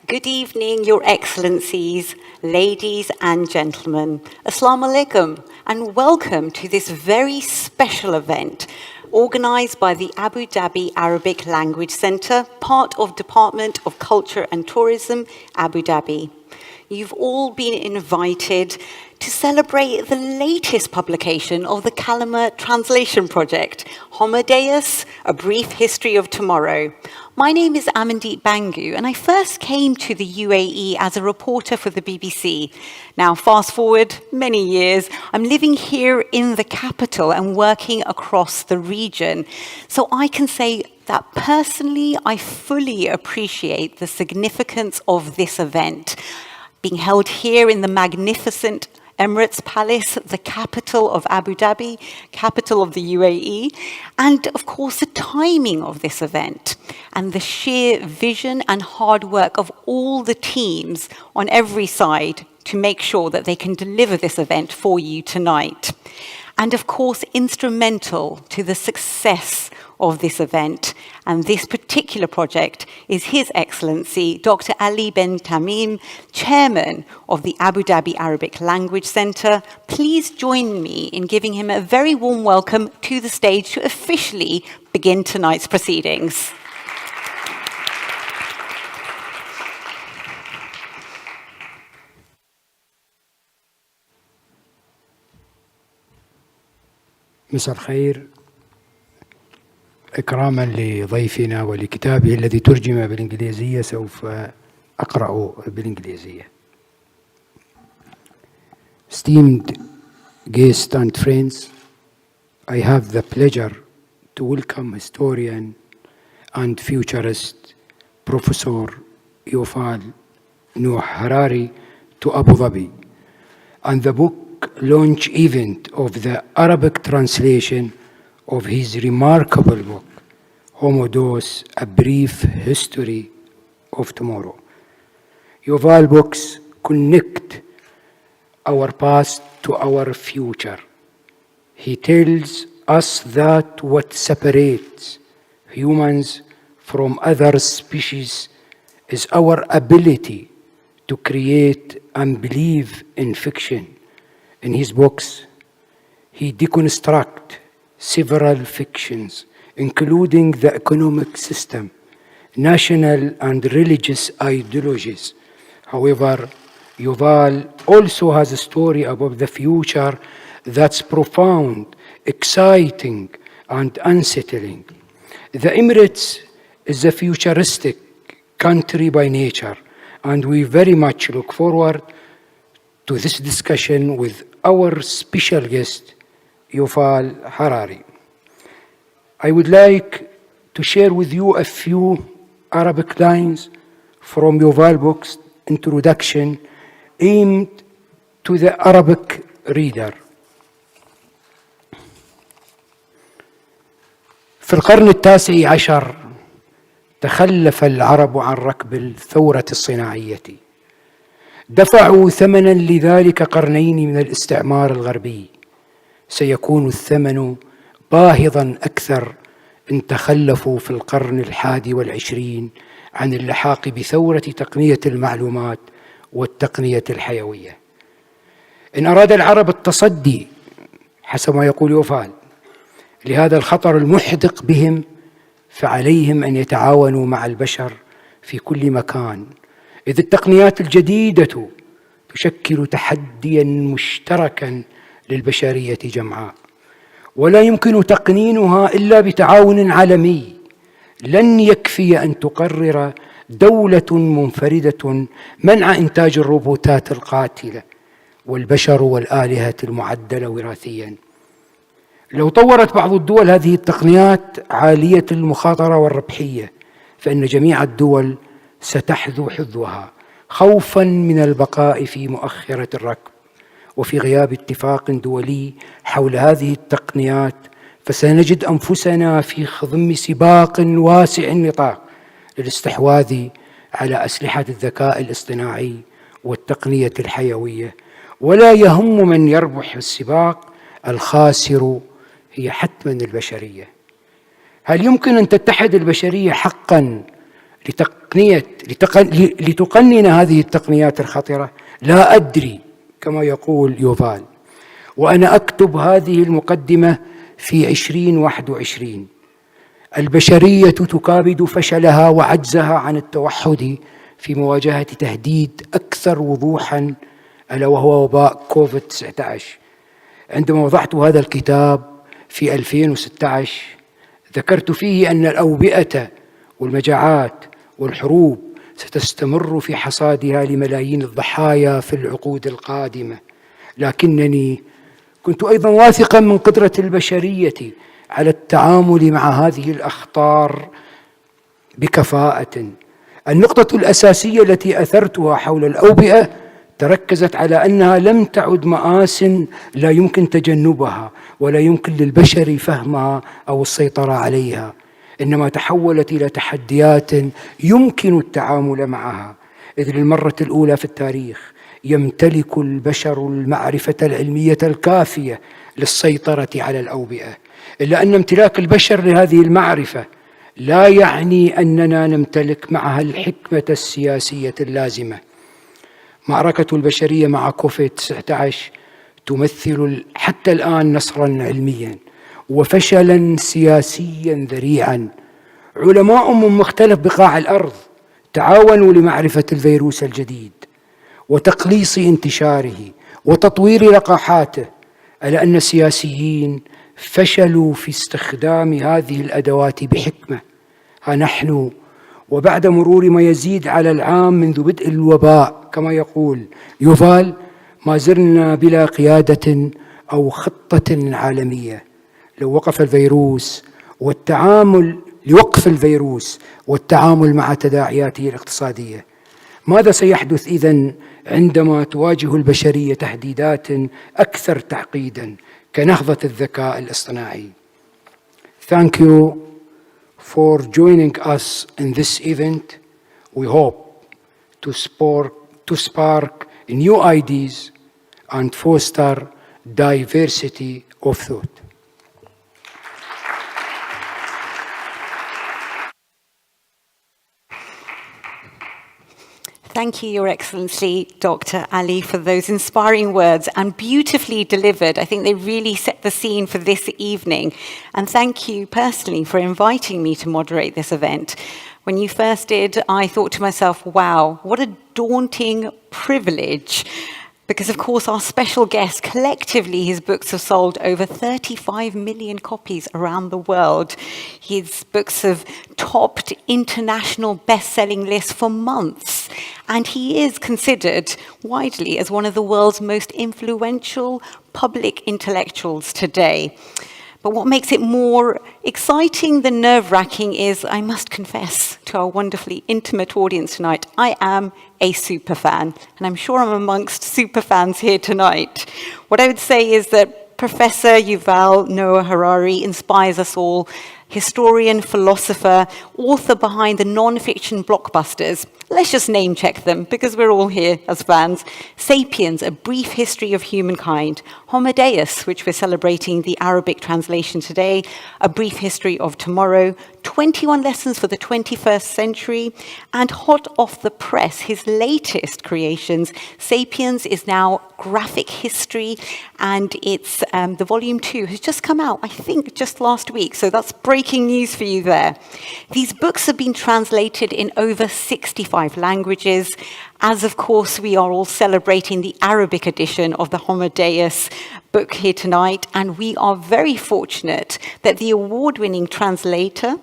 Good evening, Your Excellencies, ladies and gentlemen. Assalamu alaikum, and welcome to this very special event organized by the Abu Dhabi Arabic Language Center, part of Department of Culture and Tourism, Abu Dhabi. You've all been invited to celebrate the latest publication of the Kalama Translation Project, Homo Deus, A Brief History of Tomorrow. My name is Amandeep Bangu, and I first came to the UAE as a reporter for the BBC. Now, fast forward many years, I'm living here in the capital and working across the region. So I can say that personally, I fully appreciate the significance of this event, being held here in the magnificent Emirates Palace, the capital of Abu Dhabi, capital of the UAE, and of course the timing of this event and the sheer vision and hard work of all the teams on every side to make sure that they can deliver this event for you tonight. And of course, instrumental to the success of this event and this particular project is His Excellency Dr. Ali bin Tamim, Chairman of the Abu Dhabi Arabic Language Center. Please join me in giving him a very warm welcome to the stage to officially begin tonight's proceedings. مساء الخير. إكراما لضيفنا ولكتابه الذي ترجم بالإنجليزية سوف أقرأ بالإنجليزية. Esteemed guests and friends, I have the pleasure to welcome historian and futurist Professor Yuval Noah Harari to Abu Dhabi and the book launch event of the Arabic translation of his remarkable book, Homo Deus, A Brief History of Tomorrow. Yuval books connect our past to our future. He tells us that what separates humans from other species is our ability to create and believe in fiction. In his books, he deconstructs several fictions, including the economic system, national and religious ideologies. However, Yuval also has a story about the future that's profound, exciting, and unsettling. The Emirates is a futuristic country by nature, and we very much look forward to this discussion with our special guest, Yuval Harari. I would like to share with you a few Arabic lines from Yuval book's introduction aimed to the Arabic reader. في القرن التاسع عشر تخلف العرب عن ركب الثورة الصناعية. دفعوا ثمناً لذلك قرنين من الاستعمار الغربي. سيكون الثمن باهظاً أكثر إن تخلفوا في القرن الحادي والعشرين عن اللحاق بثورة تقنية المعلومات والتقنية الحيوية. إن أراد العرب التصدي حسب ما يقول يوفال لهذا الخطر المحدق بهم فعليهم أن يتعاونوا مع البشر في كل مكان، إذ التقنيات الجديدة تشكل تحدياً مشتركاً للبشرية جمعاء، ولا يمكن تقنينها إلا بتعاون عالمي. لن يكفي أن تقرر دولة منفردة منع إنتاج الروبوتات القاتلة والبشر والآلهة المعدلة وراثياً. لو طورت بعض الدول هذه التقنيات عالية المخاطرة والربحية فإن جميع الدول ستحذو حذوها خوفاً من البقاء في مؤخرة الركب. وفي غياب اتفاق دولي حول هذه التقنيات فسنجد أنفسنا في خضم سباق واسع النطاق للاستحواذ على أسلحة الذكاء الاصطناعي والتقنية الحيوية، ولا يهم من يربح السباق، الخاسر هي حتماً البشرية. هل يمكن أن تتحد البشرية حقاً لتقنن هذه التقنيات الخطرة؟ لا أدري، كما يقول يوفال. وأنا أكتب هذه المقدمة في 2021. البشرية تكابد فشلها وعجزها عن التوحد في مواجهة تهديد أكثر وضوحاً، ألا وهو وباء كوفيد-19. عندما وضعت هذا الكتاب في 2016 ذكرت فيه أن الأوبئة والمجاعات والحروب ستستمر في حصادها لملايين الضحايا في العقود القادمة، لكنني كنت أيضا واثقا من قدرة البشرية على التعامل مع هذه الأخطار بكفاءة. النقطة الأساسية التي أثرتها حول الأوبئة تركزت على أنها لم تعد مآسٍ لا يمكن تجنبها ولا يمكن للبشر فهمها أو السيطرة عليها، إنما تحولت إلى تحديات يمكن التعامل معها، إذ للمرة الأولى في التاريخ يمتلك البشر المعرفة العلمية الكافية للسيطرة على الأوبئة. إلا أن امتلاك البشر لهذه المعرفة لا يعني أننا نمتلك معها الحكمة السياسية اللازمة. معركة البشرية مع كوفيد-19 تمثل حتى الآن نصراً علمياً وفشلاً سياسياً ذريعاً. علماء من مختلف بقاع الأرض تعاونوا لمعرفة الفيروس الجديد وتقليص انتشاره وتطوير لقاحاته، ألا أن السياسيين فشلوا في استخدام هذه الأدوات بحكمة. ها نحن وبعد مرور ما يزيد على العام منذ بدء الوباء، كما يقول يوفال، ما زلنا بلا قيادة أو خطة عالمية لوقف الفيروس والتعامل مع تداعياته الاقتصادية. ماذا سيحدث إذن عندما تواجه البشرية تهديدات أكثر تعقيداً كنهضة الذكاء الاصطناعي؟ Thank you for joining us in this event. We hope to spark new ideas and foster diversity of thought. Thank you, Your Excellency, Dr. Ali, for those inspiring words and beautifully delivered. I think they really set the scene for this evening. And thank you personally for inviting me to moderate this event. When you first did, I thought to myself, wow, what a daunting privilege. Because, of course, our special guest, collectively, his books have sold over 35 million copies around the world. His books have topped international best-selling lists for months. And he is considered widely as one of the world's most influential public intellectuals today. But what makes it more exciting than nerve-wracking is, I must confess to our wonderfully intimate audience tonight, I am a superfan, and I'm sure I'm amongst superfans here tonight. What I would say is that Professor Yuval Noah Harari inspires us all, historian, philosopher, author behind the non-fiction blockbusters. Let's just name check them, because we're all here as fans. Sapiens, A Brief History of Humankind. Homo Deus, which we're celebrating the Arabic translation today. A Brief History of Tomorrow. 21 Lessons for the 21st Century. And hot off the press, his latest creations, Sapiens, is now graphic history, and it's the volume 2 has just come out, I think, just last week. So that's breaking news for you there. These books have been translated in over 65 languages, as of course we are all celebrating the Arabic edition of the Homo Deus book here tonight, and we are very fortunate that the award-winning translator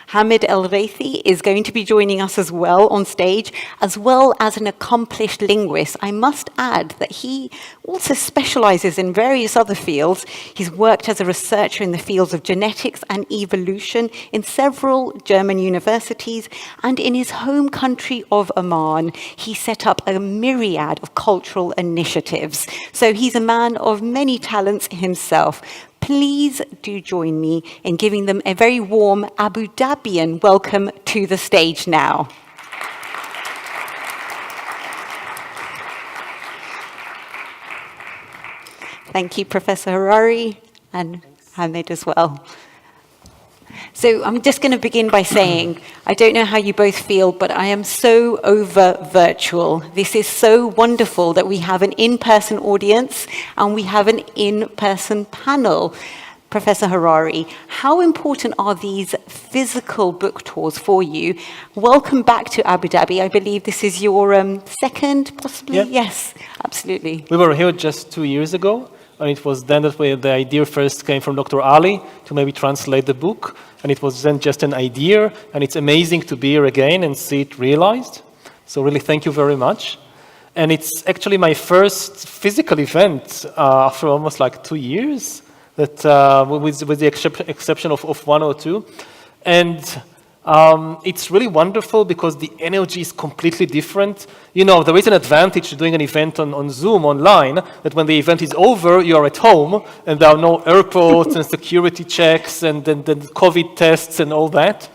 Hamid El-Ghaithi is going to be joining us as well on stage, as well as an accomplished linguist. I must add that he also specializes in various other fields. He's worked as a researcher in the fields of genetics and evolution in several German universities, and in his home country of Oman, he set up a myriad of cultural initiatives. So he's a man of many talents himself. Please do join me in giving them a very warm Abu Dhabian welcome to the stage now. Thank you, Professor Harari, and Hamid as well. So I'm just going to begin by saying, I don't know how you both feel, but I am so over virtual. This is so wonderful that we have an in-person audience and we have an in-person panel. Professor Harari, how important are these physical book tours for you? Welcome back to Abu Dhabi. I believe this is your second, possibly? Yeah. Yes, absolutely. We were here just 2 years ago, and it was then that the idea first came from Dr. Ali to maybe translate the book, and it was then just an idea, and it's amazing to be here again and see it realized. So really thank you very much. And it's actually my first physical event after almost like 2 years, that with the exception of 1 or 2. And it's really wonderful because the energy is completely different. You know, there is an advantage to doing an event on Zoom online, that when the event is over, you're at home and there are no airports and security checks and then COVID tests and all that.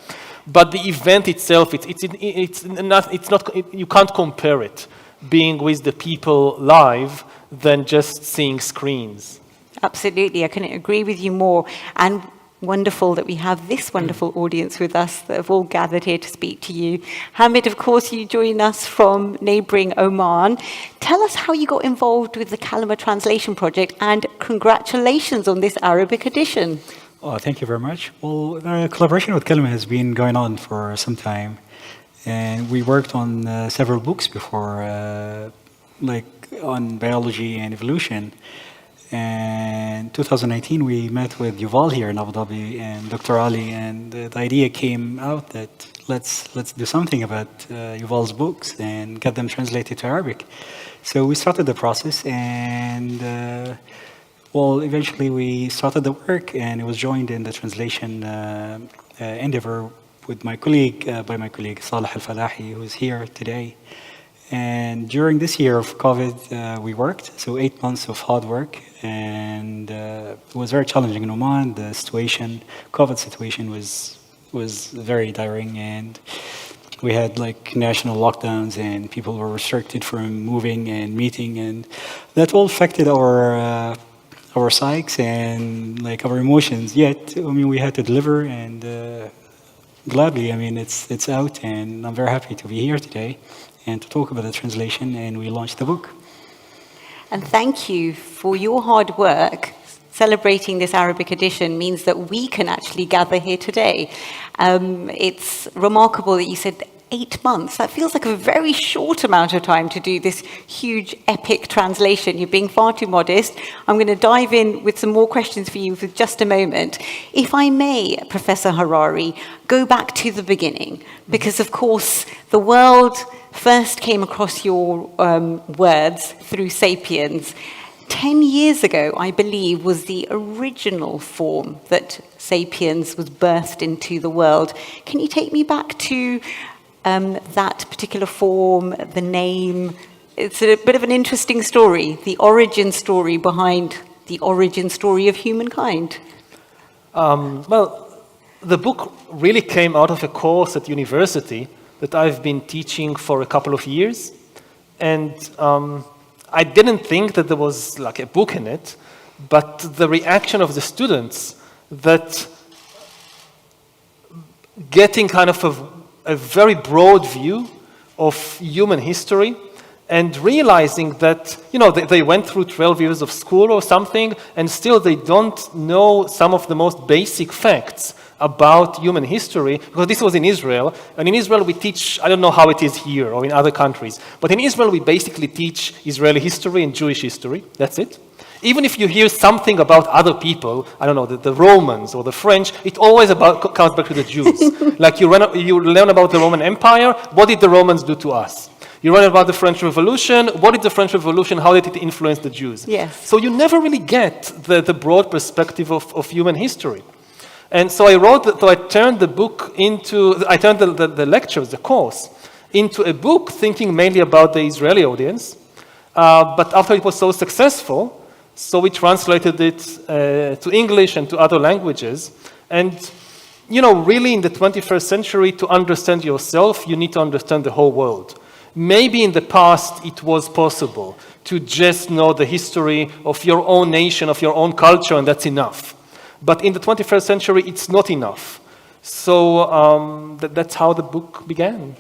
But the event itself, you can't compare it being with the people live than just seeing screens. Absolutely, I couldn't agree with you more. And wonderful that we have this wonderful audience with us that have all gathered here to speak to you. Hamid, of course, you join us from neighbouring Oman. Tell us how you got involved with the Kalima Translation Project, and congratulations on this Arabic edition. Oh, thank you very much. Well, the collaboration with Kalima has been going on for some time. And we worked on several books before, like on biology and evolution. And 2019, we met with Yuval here in Abu Dhabi and Dr. Ali, and the idea came out that let's do something about Yuval's books and get them translated to Arabic. So we started the process, and well, eventually we started the work, and it was joined in the translation endeavor with my colleague, Saleh al-Falahi, who is here today. And during this year of COVID, we worked, so 8 months of hard work, and it was very challenging in Oman. The situation, COVID situation was very tiring, and we had like national lockdowns, and people were restricted from moving and meeting, and that all affected our psyches and like our emotions. Yet, I mean, we had to deliver, and gladly, I mean, it's out, and I'm very happy to be here today and to talk about the translation, and we launched the book. And thank you for your hard work. Celebrating this Arabic edition means that we can actually gather here today. It's remarkable that you said 8 months. That feels like a very short amount of time to do this huge epic translation. You're being far too modest. I'm going to dive in with some more questions for you for just a moment. If I may, Professor Harari, go back to the beginning, because of course the world first came across your words through Sapiens. 10 years ago, I believe, was the original form that Sapiens was birthed into the world. Can you take me back to that particular form, the name? It's a bit of an interesting story, the origin story behind the origin story of humankind. Well, the book really came out of a course at university that I've been teaching for a couple of years. And I didn't think that there was like a book in it, but the reaction of the students that getting kind of a very broad view of human history and realizing that, you know, they went through 12 years of school or something, and still they don't know some of the most basic facts about human history, because this was in Israel, and in Israel we teach, I don't know how it is here or in other countries, but in Israel we basically teach Israeli history and Jewish history, that's it. Even if you hear something about other people, I don't know, the Romans or the French, it always comes back to the Jews. Like you learn about the Roman Empire, what did the Romans do to us? You learn about the French Revolution, what did the French Revolution, how did it influence the Jews? Yes. So you never really get the broad perspective of human history. And so I turned the book into, I turned the lectures, the course, into a book thinking mainly about the Israeli audience. But after it was so successful, so we translated it to English and to other languages. And, you know, really in the 21st century, to understand yourself, you need to understand the whole world. Maybe in the past it was possible to just know the history of your own nation, of your own culture, and that's enough. But in the 21st century, it's not enough. So that's how the book began.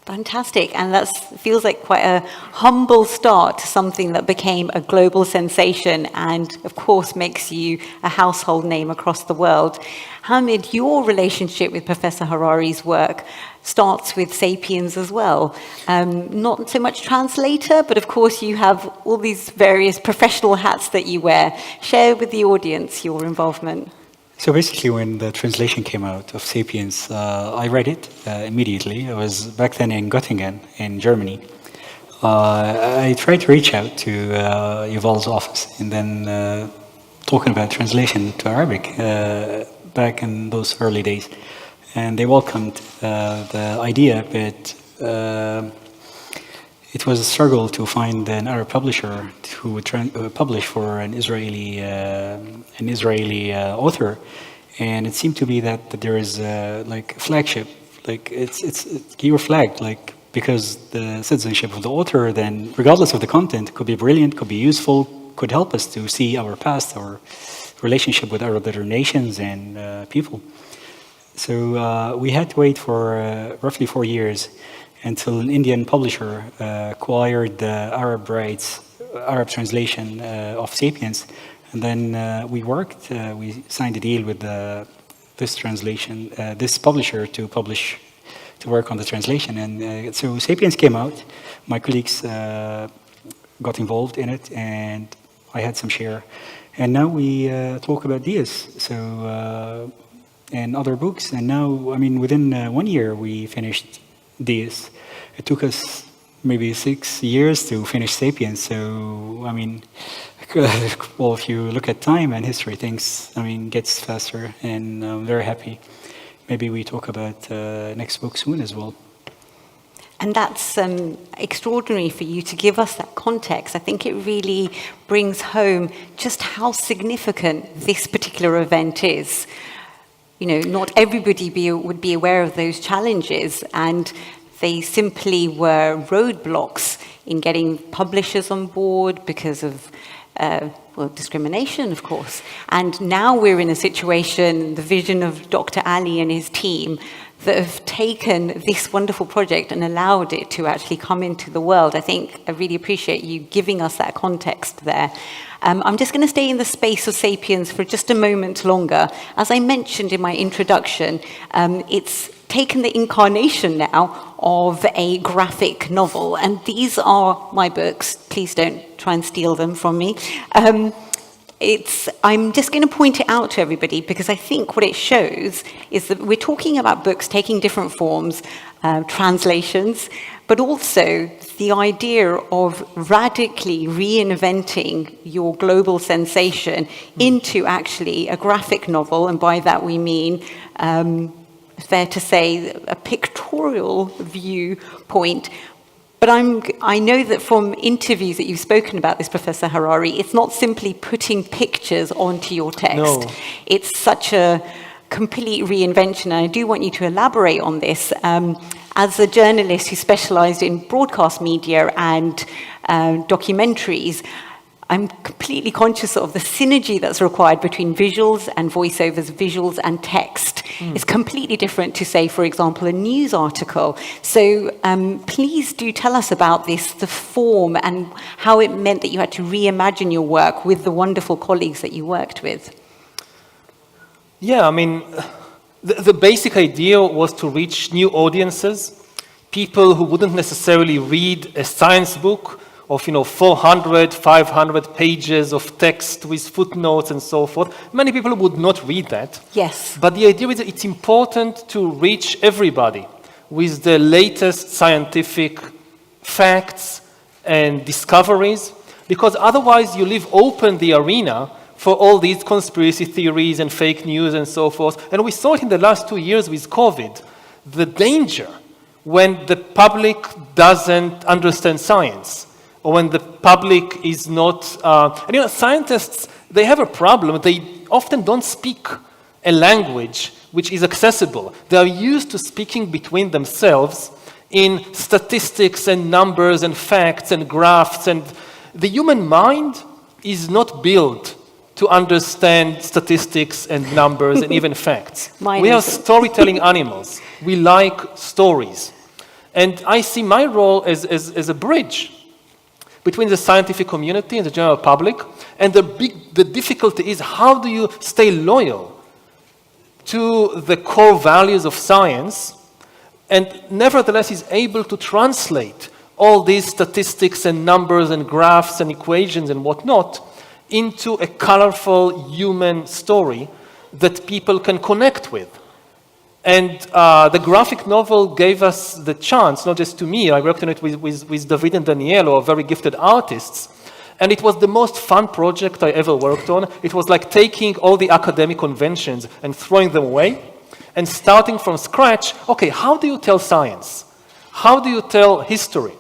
Fantastic, and that feels like quite a humble start to something that became a global sensation and, of course, makes you a household name across the world. Hamid, your relationship with Professor Harari's work starts with *Sapiens* as well. Not so much translator, but of course you have all these various professional hats that you wear. Share with the audience your involvement. So basically, when the translation came out of *Sapiens*, I read it immediately. I was back then in Göttingen, in Germany. I tried to reach out to Yuval's office and then talking about translation to Arabic back in those early days. And they welcomed the idea, but it was a struggle to find an Arab publisher who would publish for an Israeli author, and it seemed to be that there is like a flagship, like it's you're flagged, like because the citizenship of the author, then regardless of the content, could be brilliant, could be useful, could help us to see our past, our relationship with other nations and people. So we had to wait for roughly 4 years until an Indian publisher acquired the Arab rights, Arab translation of *Sapiens*, and then we worked. We signed a deal with this translation, this publisher to work on the translation, and so *Sapiens* came out. My colleagues got involved in it, and I had some share. And now we talk about Deus, so and other books. And now, I mean, within 1 year, we finished Deus. It took us maybe 6 years to finish *Sapiens*. So, I mean, well, if you look at time and history, things, I mean, gets faster, and I'm very happy. Maybe we talk about next book soon as well. And that's extraordinary for you to give us that context. I think it really brings home just how significant this particular event is. You know, not everybody would be aware of those challenges, and they simply were roadblocks in getting publishers on board because of discrimination, of course. And now we're in a situation, the vision of Dr. Ali and his team, that have taken this wonderful project and allowed it to actually come into the world. I think I really appreciate you giving us that context there. I'm just going to stay in the space of *Sapiens* for just a moment longer. As I mentioned in my introduction, it's taken the incarnation now of a graphic novel, and these are my books. Please don't try and steal them from me. I'm just going to point it out to everybody because I think what it shows is that we're talking about books taking different forms, translations, but also the idea of radically reinventing your global sensation into actually a graphic novel, and by that we mean, fair to say, a pictorial viewpoint. But I know that from interviews that you've spoken about this, Professor Harari, it's not simply putting pictures onto your text. No. It's such a complete reinvention, and I do want you to elaborate on this. As a journalist who specialized in broadcast media and documentaries, I'm completely conscious of the synergy that's required between visuals and voiceovers, visuals and text. It's completely different to, say, for example, a news article. So please do tell us about this, the form, and how it meant that you had to reimagine your work with the wonderful colleagues that you worked with. Yeah, I mean, the basic idea was to reach new audiences, people who wouldn't necessarily read a science book of 400, 500 pages of text with footnotes and so forth. Many people would not read that. Yes. But the idea is that it's important to reach everybody with the latest scientific facts and discoveries, because otherwise you leave open the arena for all these conspiracy theories and fake news and so forth. And we saw it in the last 2 years with COVID, the danger when the public doesn't understand science, or when the public is not, scientists, they have a problem. They often don't speak a language which is accessible. They are used to speaking between themselves in statistics and numbers and facts and graphs, and the human mind is not built to understand statistics and numbers and even facts. Mine We are is. storytelling animals. We like stories. And I see my role as a bridge between the scientific community and the general public. And the difficulty is, how do you stay loyal to the core values of science and nevertheless is able to translate all these statistics and numbers and graphs and equations and whatnot into a colorful human story that people can connect with. And the graphic novel gave us the chance, not just to me, I worked on it with David and Danielle, who are very gifted artists, and it was the most fun project I ever worked on. It was like taking all the academic conventions and throwing them away, and starting from scratch. Okay, how do you tell science? How do you tell history?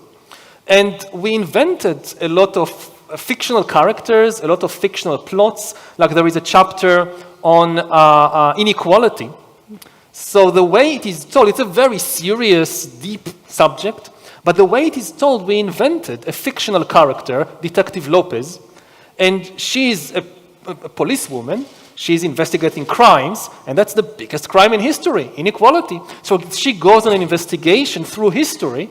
And we invented a lot of fictional characters, a lot of fictional plots, like there is a chapter on inequality. So the way it is told, it's a very serious, deep subject, but the way it is told, we invented a fictional character, Detective Lopez, and she's a policewoman. She's investigating crimes, and that's the biggest crime in history, inequality. So she goes on an investigation through history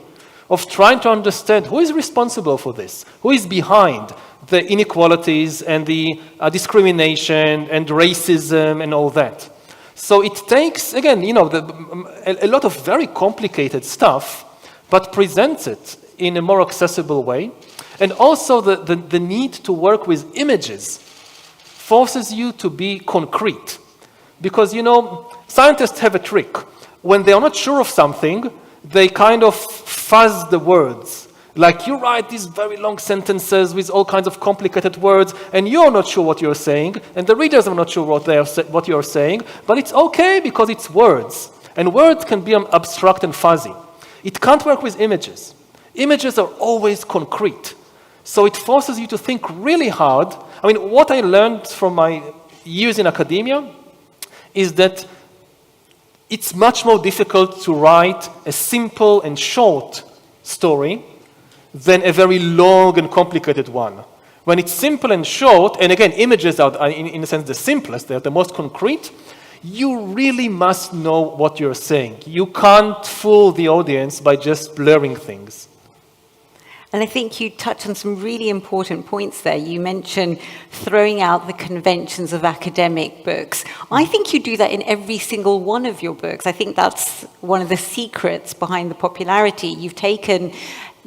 of trying to understand who is responsible for this, who is behind the inequalities and the discrimination and racism and all that. So it takes, again, you know, a lot of very complicated stuff, but presents it in a more accessible way. And also the need to work with images forces you to be concrete. Because, you know, scientists have a trick. When they are not sure of something, they kind of fuzz the words. Like you write these very long sentences with all kinds of complicated words, and you're not sure what you're saying, and the readers are not sure what you're saying, but it's okay because it's words. And words can be abstract and fuzzy. It can't work with images. Images are always concrete. So it forces you to think really hard. I mean, what I learned from my years in academia is that it's much more difficult to write a simple and short story than a very long and complicated one. When it's simple and short, and again, images are in a sense the simplest, they're the most concrete, you really must know what you're saying. You can't fool the audience by just blurring things. And I think you touched on some really important points there. You mentioned throwing out the conventions of academic books. I think you do that in every single one of your books. I think that's one of the secrets behind the popularity. You've taken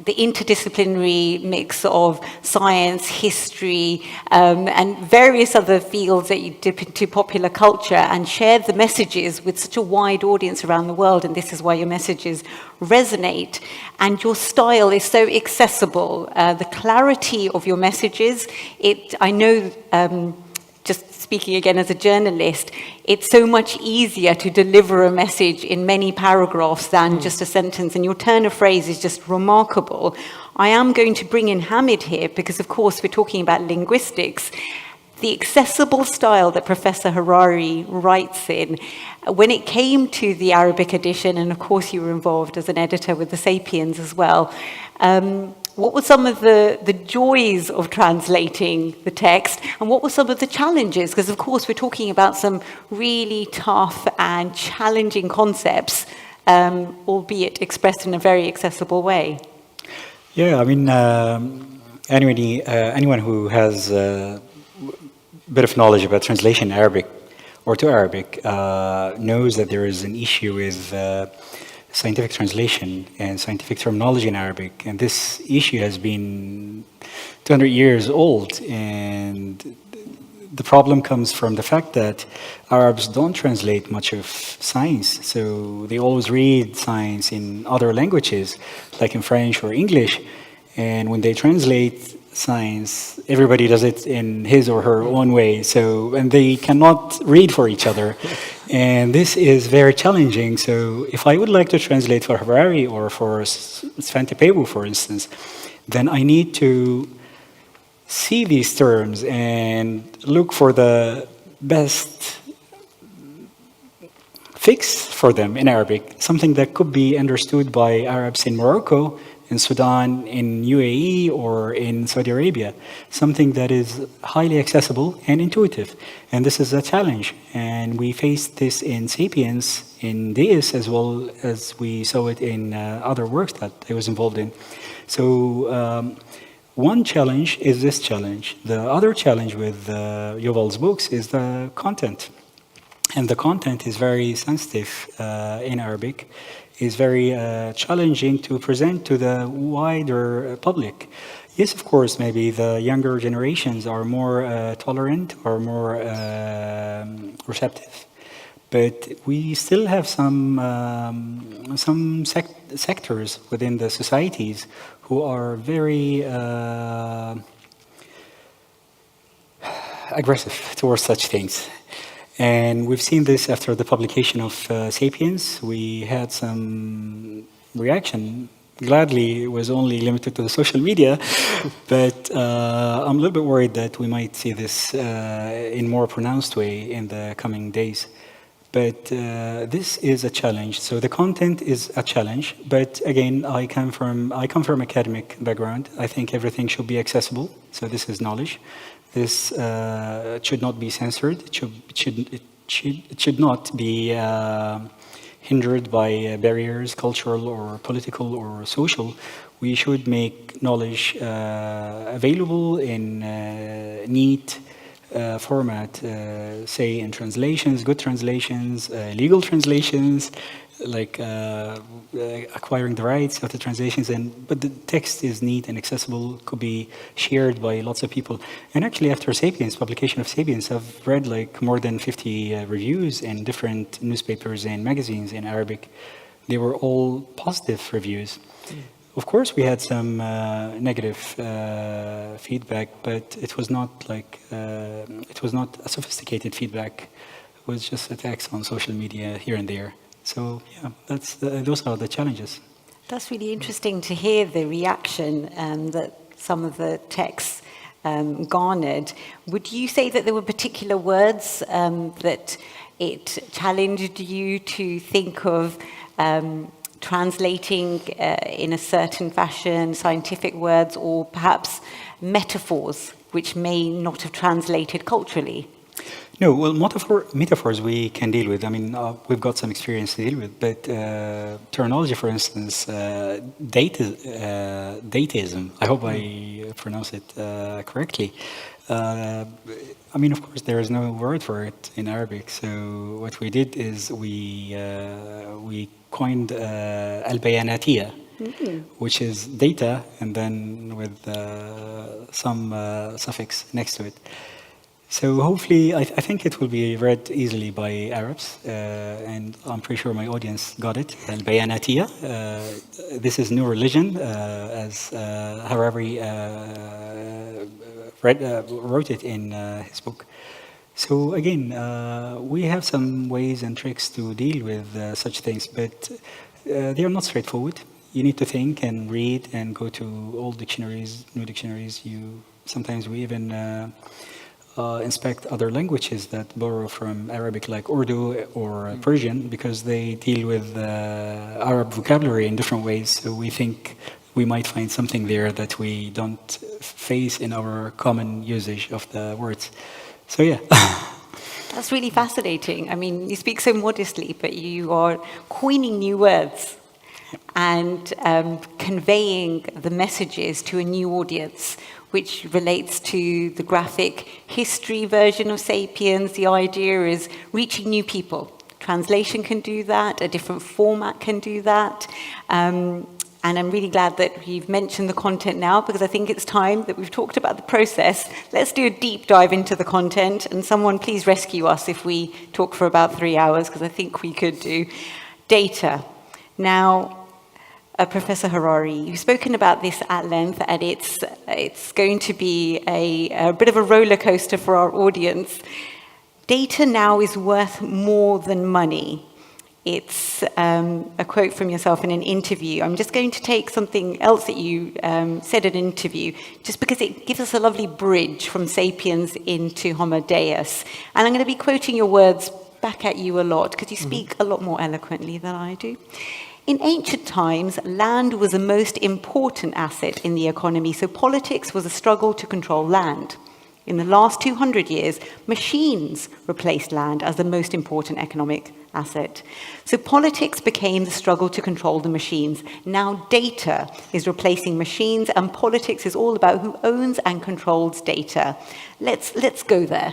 the interdisciplinary mix of science, history, and various other fields that you dip into popular culture and shared the messages with such a wide audience around the world, and this is why your messages resonate. And your style is so accessible. The clarity of your messages, I know, just speaking again as a journalist, it's so much easier to deliver a message in many paragraphs than just a sentence, and your turn of phrase is just remarkable. I am going to bring in Hamid here because, of course, we're talking about linguistics. The accessible style that Professor Harari writes in, when it came to the Arabic edition, and of course you were involved as an editor with the Sapiens as well, what were some of the joys of translating the text, and what were some of the challenges? Because, of course, we're talking about some really tough and challenging concepts, albeit expressed in a very accessible way. Yeah, I mean, anyone who has a bit of knowledge about translation in Arabic or to Arabic knows that there is an issue with scientific translation and scientific terminology in Arabic, and this issue has been 200 years old, and the problem comes from the fact that Arabs don't translate much of science, so they always read science in other languages, like in French or English, and when they translate science, everybody does it in his or her own way, and they cannot read for each other. And this is very challenging. So if I would like to translate for Harari or for Svante Pääbo, for instance, then I need to see these terms and look for the best fix for them in Arabic, something that could be understood by Arabs in Morocco in Sudan, in UAE, or in Saudi Arabia. Something that is highly accessible and intuitive. And this is a challenge. And we faced this in Sapiens, in Deus, as well as we saw it in other works that I was involved in. So one challenge is this challenge. The other challenge with Yuval's books is the content. And the content is very sensitive in Arabic, is very challenging to present to the wider public. Yes, of course, maybe the younger generations are more tolerant or more receptive. But we still have some sectors within the societies who are very aggressive towards such things. And we've seen this after the publication of Sapiens. We had some reaction. Gladly, it was only limited to the social media, but I'm a little bit worried that we might see this in more pronounced way in the coming days. But this is a challenge. So the content is a challenge. But again, I come from academic background. I think everything should be accessible. So this is knowledge. This should not be censored. It should not be hindered by barriers, cultural or political or social. We should make knowledge available in neat format, say in translations, good translations, legal translations, like acquiring the rights of the translations, but the text is neat and accessible, could be shared by lots of people. And actually, after Sapiens, publication of Sapiens, I've read like more than 50 reviews in different newspapers and magazines in Arabic. They were all positive reviews. Of course, we had some negative feedback, but it was not like it was not a sophisticated feedback. It was just attacks on social media here and there. So yeah, those are the challenges. That's really interesting to hear the reaction that some of the texts garnered. Would you say that there were particular words that it challenged you to think of translating in a certain fashion, scientific words, or perhaps metaphors which may not have translated culturally? No, well, metaphors we can deal with. I mean, we've got some experience to deal with, but terminology, for instance, datism, I hope I pronounce it correctly. I mean, of course, there is no word for it in Arabic, so what we did is we coined al-bayanatiyya, which is data, and then with some suffix next to it. So hopefully, I think it will be read easily by Arabs, and I'm pretty sure my audience got it. Al-Bayanatiyya. This is new religion, as Harari wrote it in his book. So again, we have some ways and tricks to deal with such things, but they are not straightforward. You need to think and read and go to old dictionaries, new dictionaries. Sometimes we even inspect other languages that borrow from Arabic, like Urdu or Persian, because they deal with Arab vocabulary in different ways. So we think we might find something there that we don't face in our common usage of the words. So yeah. That's really fascinating. I mean, you speak so modestly, but you are coining new words and conveying the messages to a new audience, which relates to the graphic history version of Sapiens. The idea is reaching new people. Translation can do that, a different format can do that. And I'm really glad that you've mentioned the content now, because I think it's time that we've talked about the process. Let's do a deep dive into the content, and someone please rescue us if we talk for about 3 hours, because I think we could do. Data. Now, Professor Harari, you've spoken about this at length, and it's going to be a bit of a roller coaster for our audience. Data now is worth more than money. It's a quote from yourself in an interview. I'm just going to take something else that you said in an interview, just because it gives us a lovely bridge from Sapiens into Homo Deus. And I'm going to be quoting your words back at you a lot, because you speak a lot more eloquently than I do. In ancient times, land was the most important asset in the economy, so politics was a struggle to control land. In the last 200 years, machines replaced land as the most important economic asset. So politics became the struggle to control the machines. Now data is replacing machines, and politics is all about who owns and controls data. Let's go there.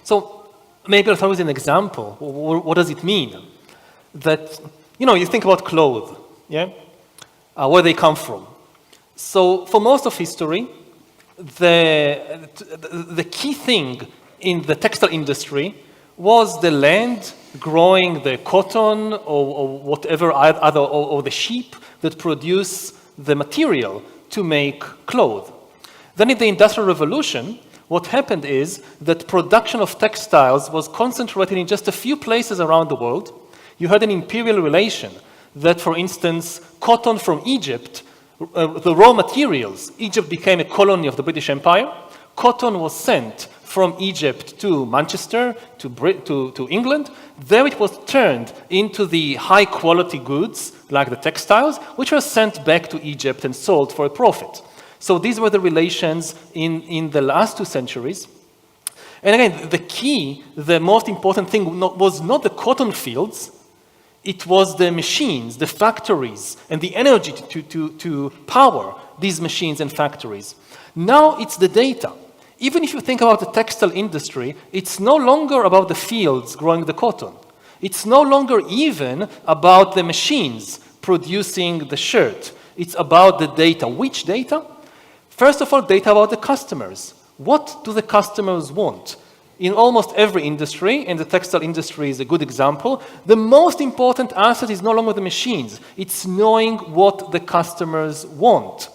So maybe I'll start with an example. What does it mean? That, you think about clothes, yeah? Where they come from. So for most of history, the key thing in the textile industry was the land growing the cotton or whatever other, or the sheep that produce the material to make clothes. Then in the Industrial Revolution, what happened is that production of textiles was concentrated in just a few places around the world. You had an imperial relation that, for instance, cotton from Egypt, the raw materials, Egypt became a colony of the British Empire. Cotton was sent from Egypt to Manchester, to England. There it was turned into the high quality goods, like the textiles, which were sent back to Egypt and sold for a profit. So these were the relations in the last 2 centuries. And again, the most important thing was not the cotton fields, it was the machines, the factories, and the energy to power these machines and factories. Now it's the data. Even if you think about the textile industry, it's no longer about the fields growing the cotton. It's no longer even about the machines producing the shirt. It's about the data. Which data? First of all, data about the customers. What do the customers want? In almost every industry, and the textile industry is a good example, the most important asset is no longer the machines. It's knowing what the customers want.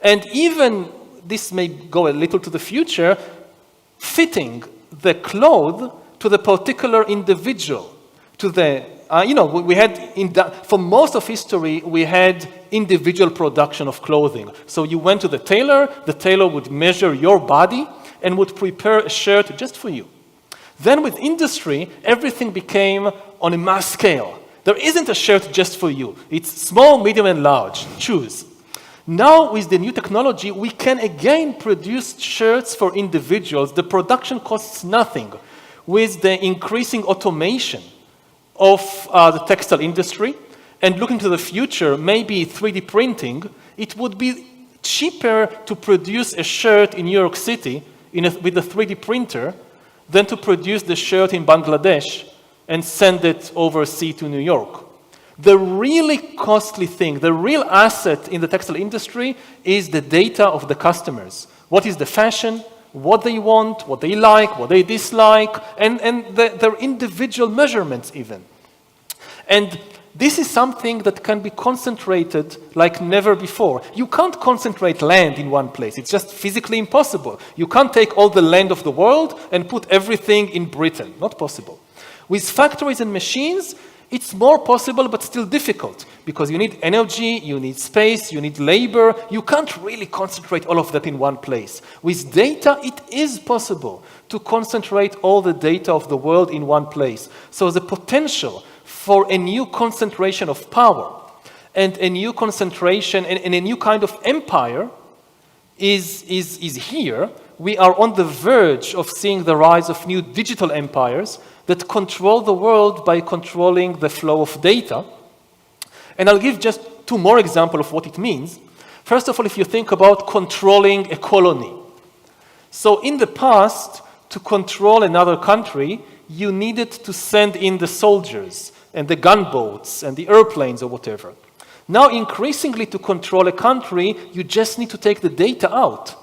And even, this may go a little to the future, fitting the clothes to the particular individual, to the, we had, for most of history, we had individual production of clothing. So you went to the tailor would measure your body and would prepare a shirt just for you. Then with industry, everything became on a mass scale. There isn't a shirt just for you. It's small, medium, and large. Choose. Now, with the new technology, we can again produce shirts for individuals. The production costs nothing. With the increasing automation of the textile industry, and looking to the future, maybe 3D printing, it would be cheaper to produce a shirt in New York City with a 3D printer than to produce the shirt in Bangladesh and send it overseas to New York. The really costly thing, the real asset in the textile industry is the data of the customers. What is the fashion, what they want, what they like, what they dislike, and their individual measurements even. And this is something that can be concentrated like never before. You can't concentrate land in one place. It's just physically impossible. You can't take all the land of the world and put everything in Britain. Not possible. With factories and machines, it's more possible, but still difficult, because you need energy, you need space, you need labor. You can't really concentrate all of that in one place. With data, it is possible to concentrate all the data of the world in one place. So the potential for a new concentration of power and a new concentration and a new kind of empire is here. We are on the verge of seeing the rise of new digital empires that control the world by controlling the flow of data. And I'll give just 2 more examples of what it means. First of all, if you think about controlling a colony. So in the past, to control another country, you needed to send in the soldiers and the gunboats and the airplanes or whatever. Now, increasingly, to control a country, you just need to take the data out.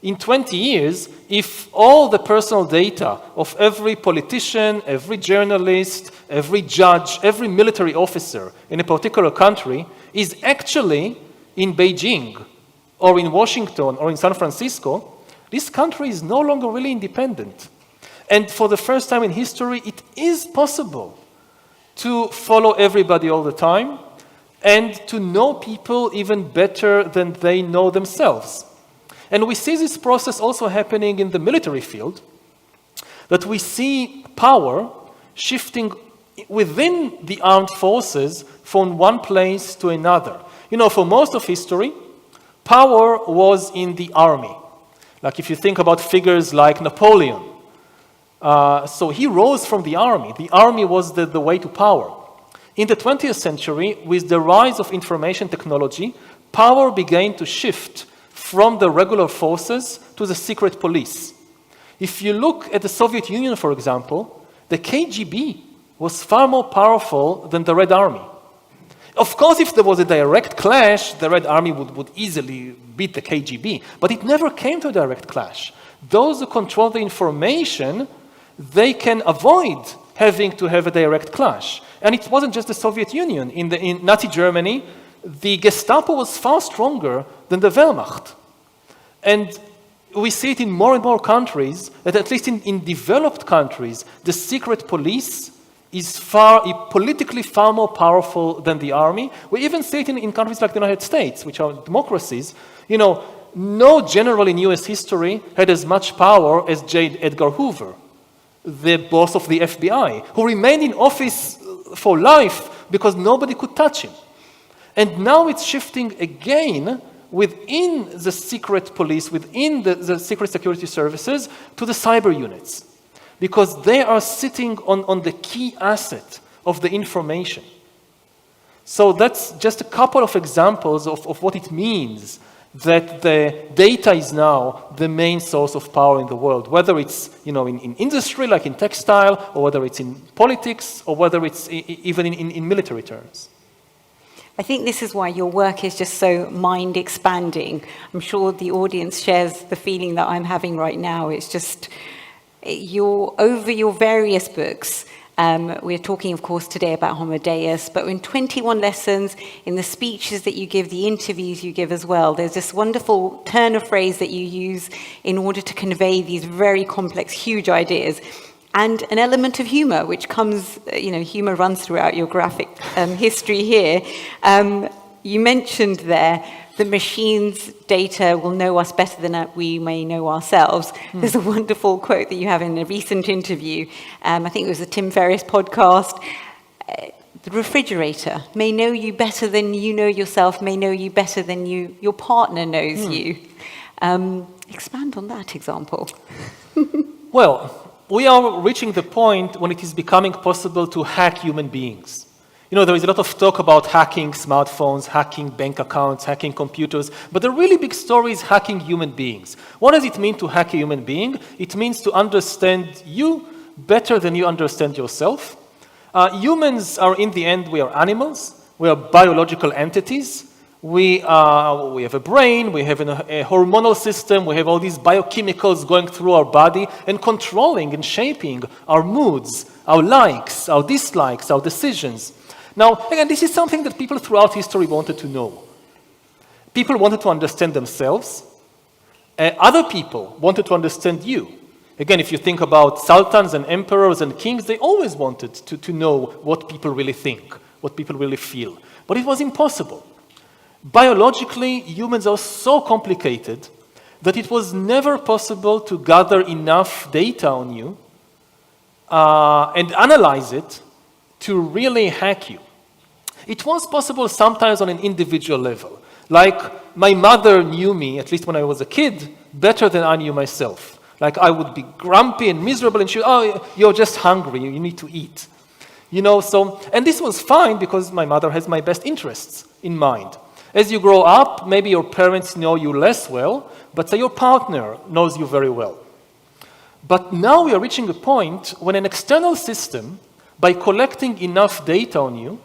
In 20 years, if all the personal data of every politician, every journalist, every judge, every military officer in a particular country is actually in Beijing or in Washington or in San Francisco, this country is no longer really independent. And for the first time in history, it is possible to follow everybody all the time and to know people even better than they know themselves. And we see this process also happening in the military field, that we see power shifting within the armed forces from one place to another. You know, for most of history, power was in the army. Like if you think about figures like Napoleon, so he rose from the army. The army was the way to power. In the 20th century, with the rise of information technology, power began to shift from the regular forces to the secret police. If you look at the Soviet Union, for example, the KGB was far more powerful than the Red Army. Of course, if there was a direct clash, the Red Army would easily beat the KGB, but it never came to a direct clash. Those who control the information, they can avoid having to have a direct clash. And it wasn't just the Soviet Union. In Nazi Germany, the Gestapo was far stronger than the Wehrmacht. And we see it in more and more countries, that at least in developed countries, the secret police is politically far more powerful than the army. We even see it in countries like the United States, which are democracies. You know, no general in US history had as much power as J. Edgar Hoover, the boss of the FBI, who remained in office for life because nobody could touch him. And now it's shifting again within the secret police, within the secret security services, to the cyber units, because they are sitting on the key asset of the information. So that's just a couple of examples of what it means that the data is now the main source of power in the world, whether it's in industry, like in textile, or whether it's in politics, or whether it's even in military terms. I think this is why your work is just so mind-expanding. I'm sure the audience shares the feeling that I'm having right now. It's just, over your various books, we're talking, of course, today about Homo Deus, but in 21 lessons, in the speeches that you give, the interviews you give as well, there's this wonderful turn of phrase that you use in order to convey these very complex, huge ideas. And an element of humor, which comes, humor runs throughout your graphic history here. You mentioned there the machine's data will know us better than we may know ourselves. There's a wonderful quote that you have in a recent interview. I think it was a Tim Ferriss podcast. The refrigerator may know you better than you know yourself, may know you better than your partner knows you. Expand on that example. Well, we are reaching the point when it is becoming possible to hack human beings. There is a lot of talk about hacking smartphones, hacking bank accounts, hacking computers, but the really big story is hacking human beings. What does it mean to hack a human being? It means to understand you better than you understand yourself. Humans are, in the end, we are animals. We are biological entities. We have a brain, we have a hormonal system, we have all these biochemicals going through our body and controlling and shaping our moods, our likes, our dislikes, our decisions. Now, again, this is something that people throughout history wanted to know. People wanted to understand themselves. Other people wanted to understand you. Again, if you think about sultans and emperors and kings, they always wanted to know what people really think, what people really feel. But it was impossible. Biologically, humans are so complicated that it was never possible to gather enough data on you and analyze it to really hack you. It was possible sometimes on an individual level. Like, my mother knew me, at least when I was a kid, better than I knew myself. Like, I would be grumpy and miserable, and she would, oh, you're just hungry, you need to eat. And this was fine because my mother has my best interests in mind. As you grow up, maybe your parents know you less well, but say your partner knows you very well. But now we are reaching a point when an external system, by collecting enough data on you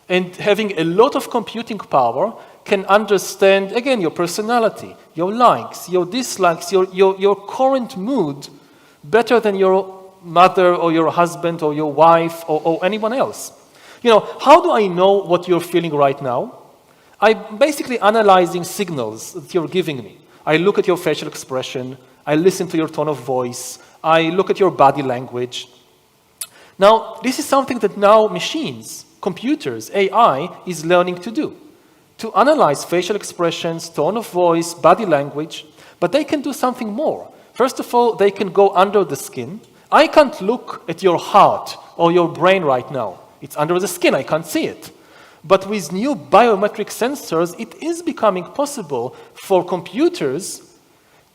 and having a lot of computing power, can understand, again, your personality, your likes, your dislikes, your current mood better than your mother or your husband or your wife or anyone else. How do I know what you're feeling right now? I'm basically analyzing signals that you're giving me. I look at your facial expression, I listen to your tone of voice, I look at your body language. Now, this is something that now machines, computers, AI is learning to do. To analyze facial expressions, tone of voice, body language, but they can do something more. First of all, they can go under the skin. I can't look at your heart or your brain right now. It's under the skin, I can't see it. But with new biometric sensors, it is becoming possible for computers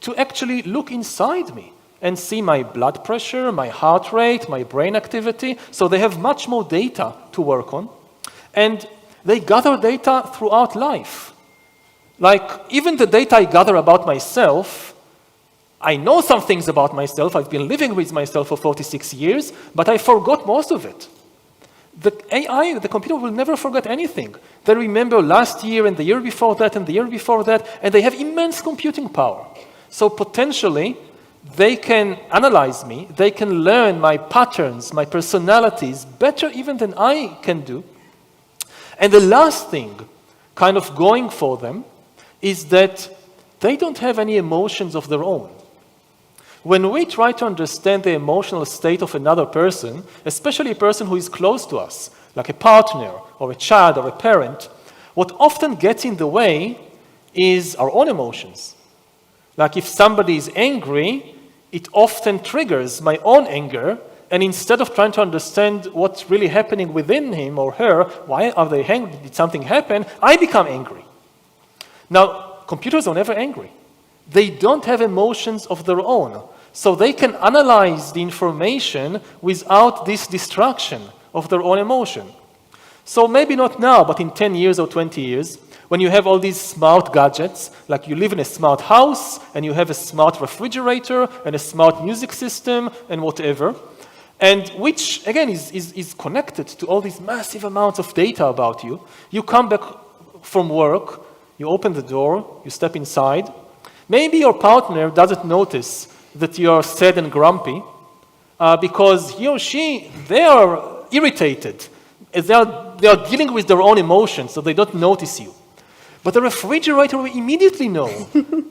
to actually look inside me and see my blood pressure, my heart rate, my brain activity. So they have much more data to work on. And they gather data throughout life. Like, even the data I gather about myself, I know some things about myself. I've been living with myself for 46 years, but I forgot most of it. The AI, the computer, will never forget anything. They remember last year and the year before that and the year before that, and they have immense computing power. So potentially, they can analyze me, they can learn my patterns, my personalities, better even than I can do. And the last thing, kind of going for them, is that they don't have any emotions of their own. When we try to understand the emotional state of another person, especially a person who is close to us, like a partner or a child or a parent, what often gets in the way is our own emotions. Like if somebody is angry, it often triggers my own anger, and instead of trying to understand what's really happening within him or her, why are they angry, did something happen, I become angry. Now, computers are never angry. They don't have emotions of their own. So they can analyze the information without this distraction of their own emotion. So maybe not now, but in 10 years or 20 years, when you have all these smart gadgets, like you live in a smart house, and you have a smart refrigerator, and a smart music system, and whatever, and which, again, is connected to all these massive amounts of data about you. You come back from work, you open the door, you step inside. Maybe your partner doesn't notice that you are sad and grumpy, because he or she, they are irritated. They are dealing with their own emotions, so they don't notice you. But the refrigerator will immediately know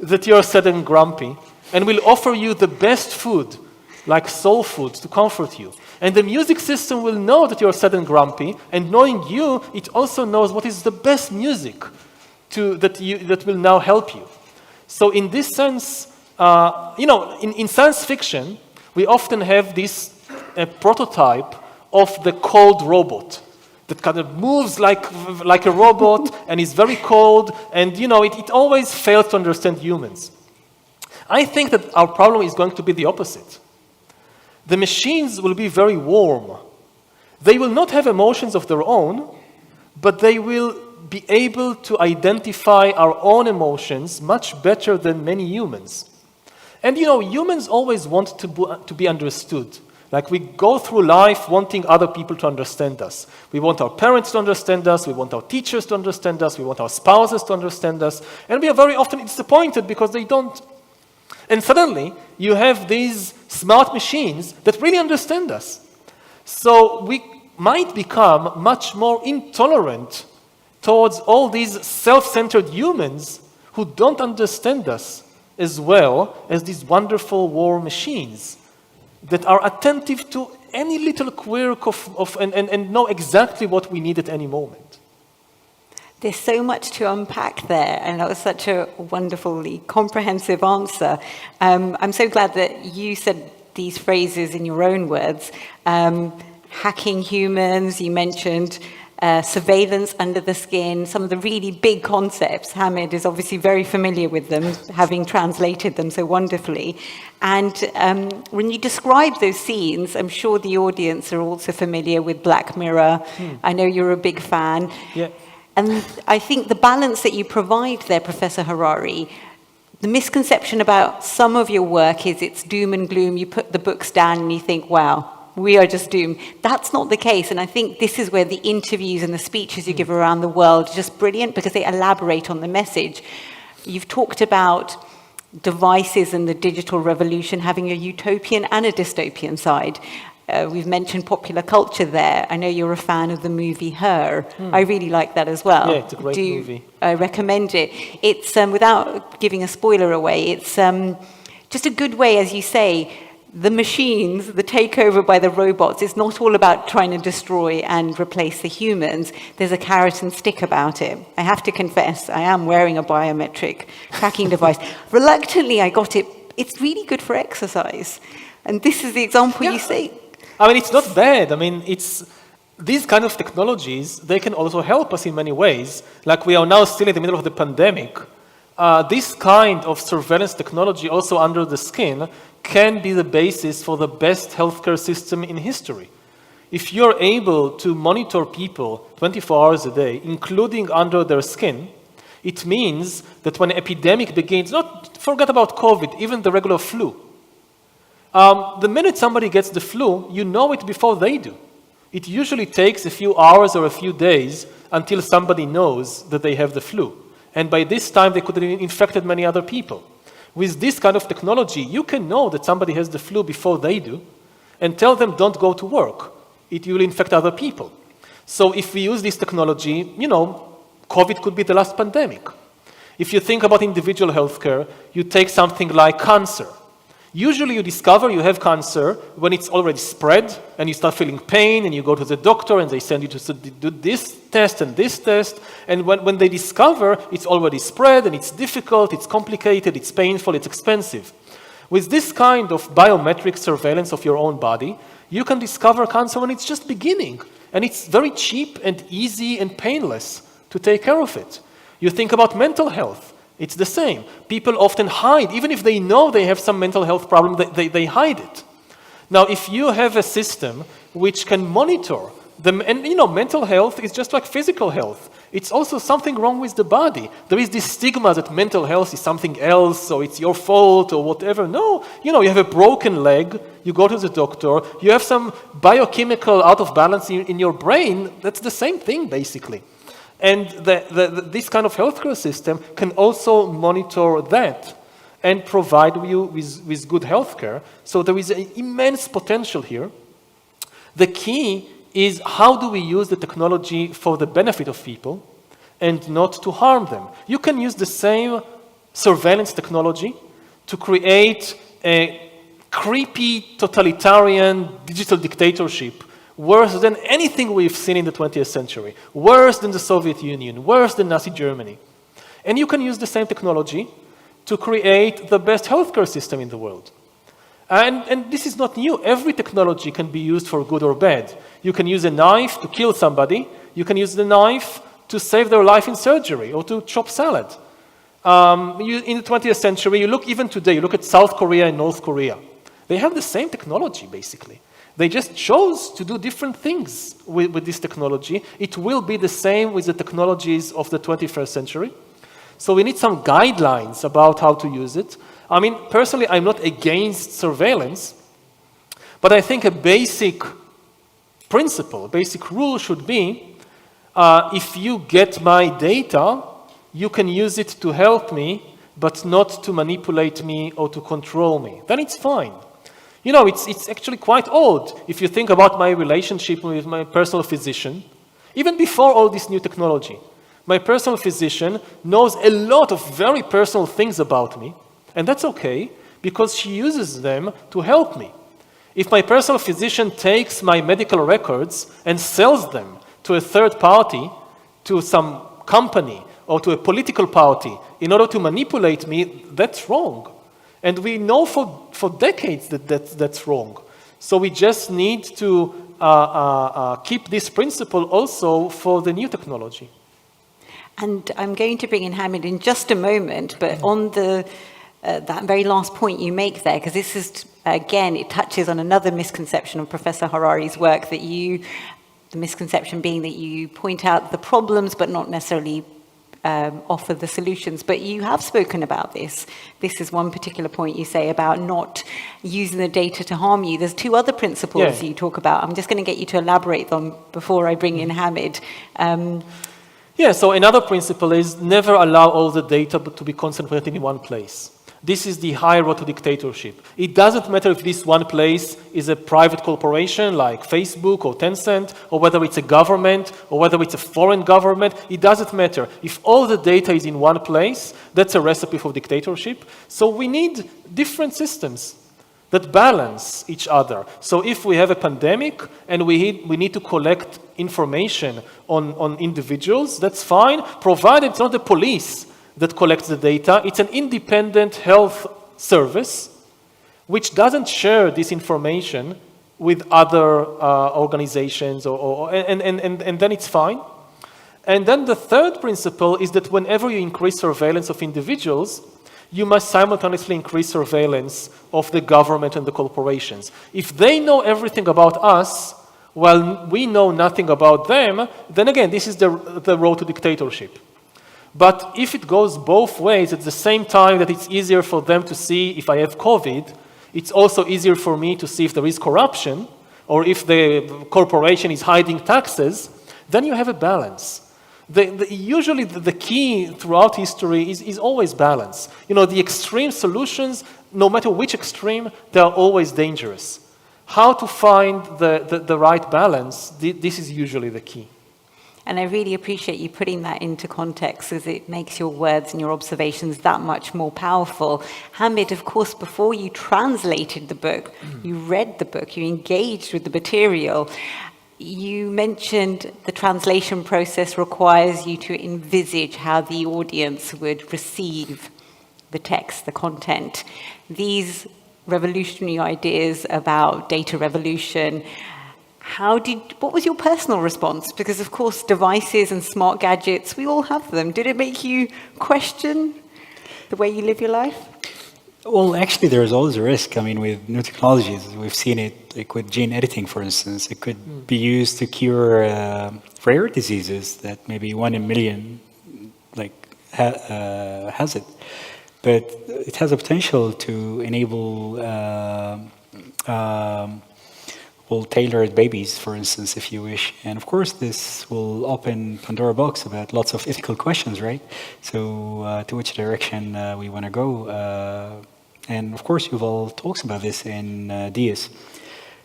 that you are sad and grumpy, and will offer you the best food, like soul food, to comfort you. And the music system will know that you are sad and grumpy, and knowing you, it also knows what is the best music that will now help you. So in this sense, in science fiction, we often have this prototype of the cold robot that kind of moves like a robot and is very cold, and it always fails to understand humans. I think that our problem is going to be the opposite. The machines will be very warm. They will not have emotions of their own, but they will be able to identify our own emotions much better than many humans. And humans always want to be understood. Like we go through life wanting other people to understand us. We want our parents to understand us, we want our teachers to understand us, we want our spouses to understand us, and we are very often disappointed because they don't. And suddenly, you have these smart machines that really understand us. So we might become much more intolerant towards all these self-centered humans who don't understand us as well as these wonderful war machines that are attentive to any little quirk and know exactly what we need at any moment. There's so much to unpack there, and that was such a wonderfully comprehensive answer. I'm so glad that you said these phrases in your own words. Hacking humans, you mentioned surveillance under the skin, some of the really big concepts. Hamid is obviously very familiar with them, having translated them so wonderfully. And when you describe those scenes, I'm sure the audience are also familiar with Black Mirror. I know you're a big fan. Yeah. And I think the balance that you provide there, Professor Harari, the misconception about some of your work is it's doom and gloom. You put the books down and you think, wow, we are just doomed. That's not the case. And I think this is where the interviews and the speeches you give around the world are just brilliant because they elaborate on the message. You've talked about devices and the digital revolution having a utopian and a dystopian side. We've mentioned popular culture there. I know you're a fan of the movie Her. I really like that as well. Yeah, it's a great movie. I recommend it. It's, without giving a spoiler away, it's just a good way, as you say, the machines, the takeover by the robots, it's not all about trying to destroy and replace the humans. There's a carrot and stick about it. I have to confess, I am wearing a biometric tracking device. Reluctantly, I got it. It's really good for exercise. And this is the example you say. I mean, it's not bad. I mean, these kind of technologies, they can also help us in many ways. Like we are now still in the middle of the pandemic. This kind of surveillance technology also under the skin can be the basis for the best healthcare system in history. If you're able to monitor people 24 hours a day, including under their skin, it means that when an epidemic begins, not forget about COVID, even the regular flu. The minute somebody gets the flu, you know it before they do. It usually takes a few hours or a few days until somebody knows that they have the flu. And by this time, they could have infected many other people. With this kind of technology, you can know that somebody has the flu before they do and tell them don't go to work. It will infect other people. So if we use this technology, you know, COVID could be the last pandemic. If you think about individual healthcare, you take something like cancer. Usually you discover you have cancer when it's already spread and you start feeling pain and you go to the doctor and they send you to do this test and this test. And when they discover it's already spread and it's difficult, it's complicated, it's painful, it's expensive. With this kind of biometric surveillance of your own body, you can discover cancer when it's just beginning. And it's very cheap and easy and painless to take care of it. You think about mental health. It's the same. People often hide, even if they know they have some mental health problem, they hide it. Now, if you have a system which can monitor them, and you know, mental health is just like physical health. It's also something wrong with the body. There is this stigma that mental health is something else, or it's your fault, or whatever. No, you know, you have a broken leg, you go to the doctor, you have some biochemical out of balance in your brain, that's the same thing, basically. And this kind of healthcare system can also monitor that and provide you with good healthcare. So there is an immense potential here. The key is how do we use the technology for the benefit of people and not to harm them. You can use the same surveillance technology to create a creepy totalitarian digital dictatorship worse than anything we've seen in the 20th century, worse than the Soviet Union, worse than Nazi Germany. And you can use the same technology to create the best healthcare system in the world. And this is not new. Every technology can be used for good or bad. You can use a knife to kill somebody. You can use the knife to save their life in surgery or to chop salad. In the 20th century, you look even today, you look at South Korea and North Korea. They have the same technology, basically. They just chose to do different things with this technology. It will be the same with the technologies of the 21st century. So we need some guidelines about how to use it. I mean, personally, I'm not against surveillance, but I think a basic principle, a basic rule should be, if you get my data, you can use it to help me, but not to manipulate me or to control me. Then it's fine. You know, it's actually quite odd if you think about my relationship with my personal physician. Even before all this new technology, my personal physician knows a lot of very personal things about me, and that's okay, because she uses them to help me. If my personal physician takes my medical records and sells them to a third party, to some company, or to a political party, in order to manipulate me, that's wrong. And we know for decades that that's wrong. So we just need to keep this principle also for the new technology. And I'm going to bring in Hamid in just a moment, but on that very last point you make there, because this is, again, it touches on another misconception of Professor Harari's work, the misconception being that you point out the problems but not necessarily offer the solutions. But you have spoken about this. This is one particular point you say about not using the data to harm you. There's two other principles you talk about. I'm just going to get you to elaborate them before I bring in Hamid. So another principle is never allow all the data to be concentrated in one place. This is the high road to dictatorship. It doesn't matter if this one place is a private corporation like Facebook or Tencent, or whether it's a government, or whether it's a foreign government. It doesn't matter. If all the data is in one place, that's a recipe for dictatorship. So we need different systems that balance each other. So if we have a pandemic and we need to collect information on individuals, that's fine, provided it's not the police that collects the data. It's an independent health service which doesn't share this information with other organizations, and then it's fine. And then the third principle is that whenever you increase surveillance of individuals, you must simultaneously increase surveillance of the government and the corporations. If they know everything about us, while we know nothing about them, then again, this is the road to dictatorship. But if it goes both ways, at the same time that it's easier for them to see if I have COVID, it's also easier for me to see if there is corruption, or if the corporation is hiding taxes, then you have a balance. Usually the key throughout history is always balance. You know, the extreme solutions, no matter which extreme, they are always dangerous. How to find the right balance, this is usually the key. And I really appreciate you putting that into context, as it makes your words and your observations that much more powerful. Hamid, of course, before you translated the book, you read the book, you engaged with the material. You mentioned the translation process requires you to envisage how the audience would receive the text, the content. These revolutionary ideas about data revolution, what was your personal response? Because of course, devices and smart gadgets, we all have them. Did it make you question the way you live your life? Well, actually, there's always a risk. I mean, with new technologies, we've seen it, like with gene editing, for instance. It could be used to cure rare diseases that maybe 1 in a million has it. But it has a potential to enable tailored babies, for instance, if you wish. And of course, this will open Pandora box about lots of ethical questions, right? So to which direction we want to go. And of course, Yuval talks about this in Deus.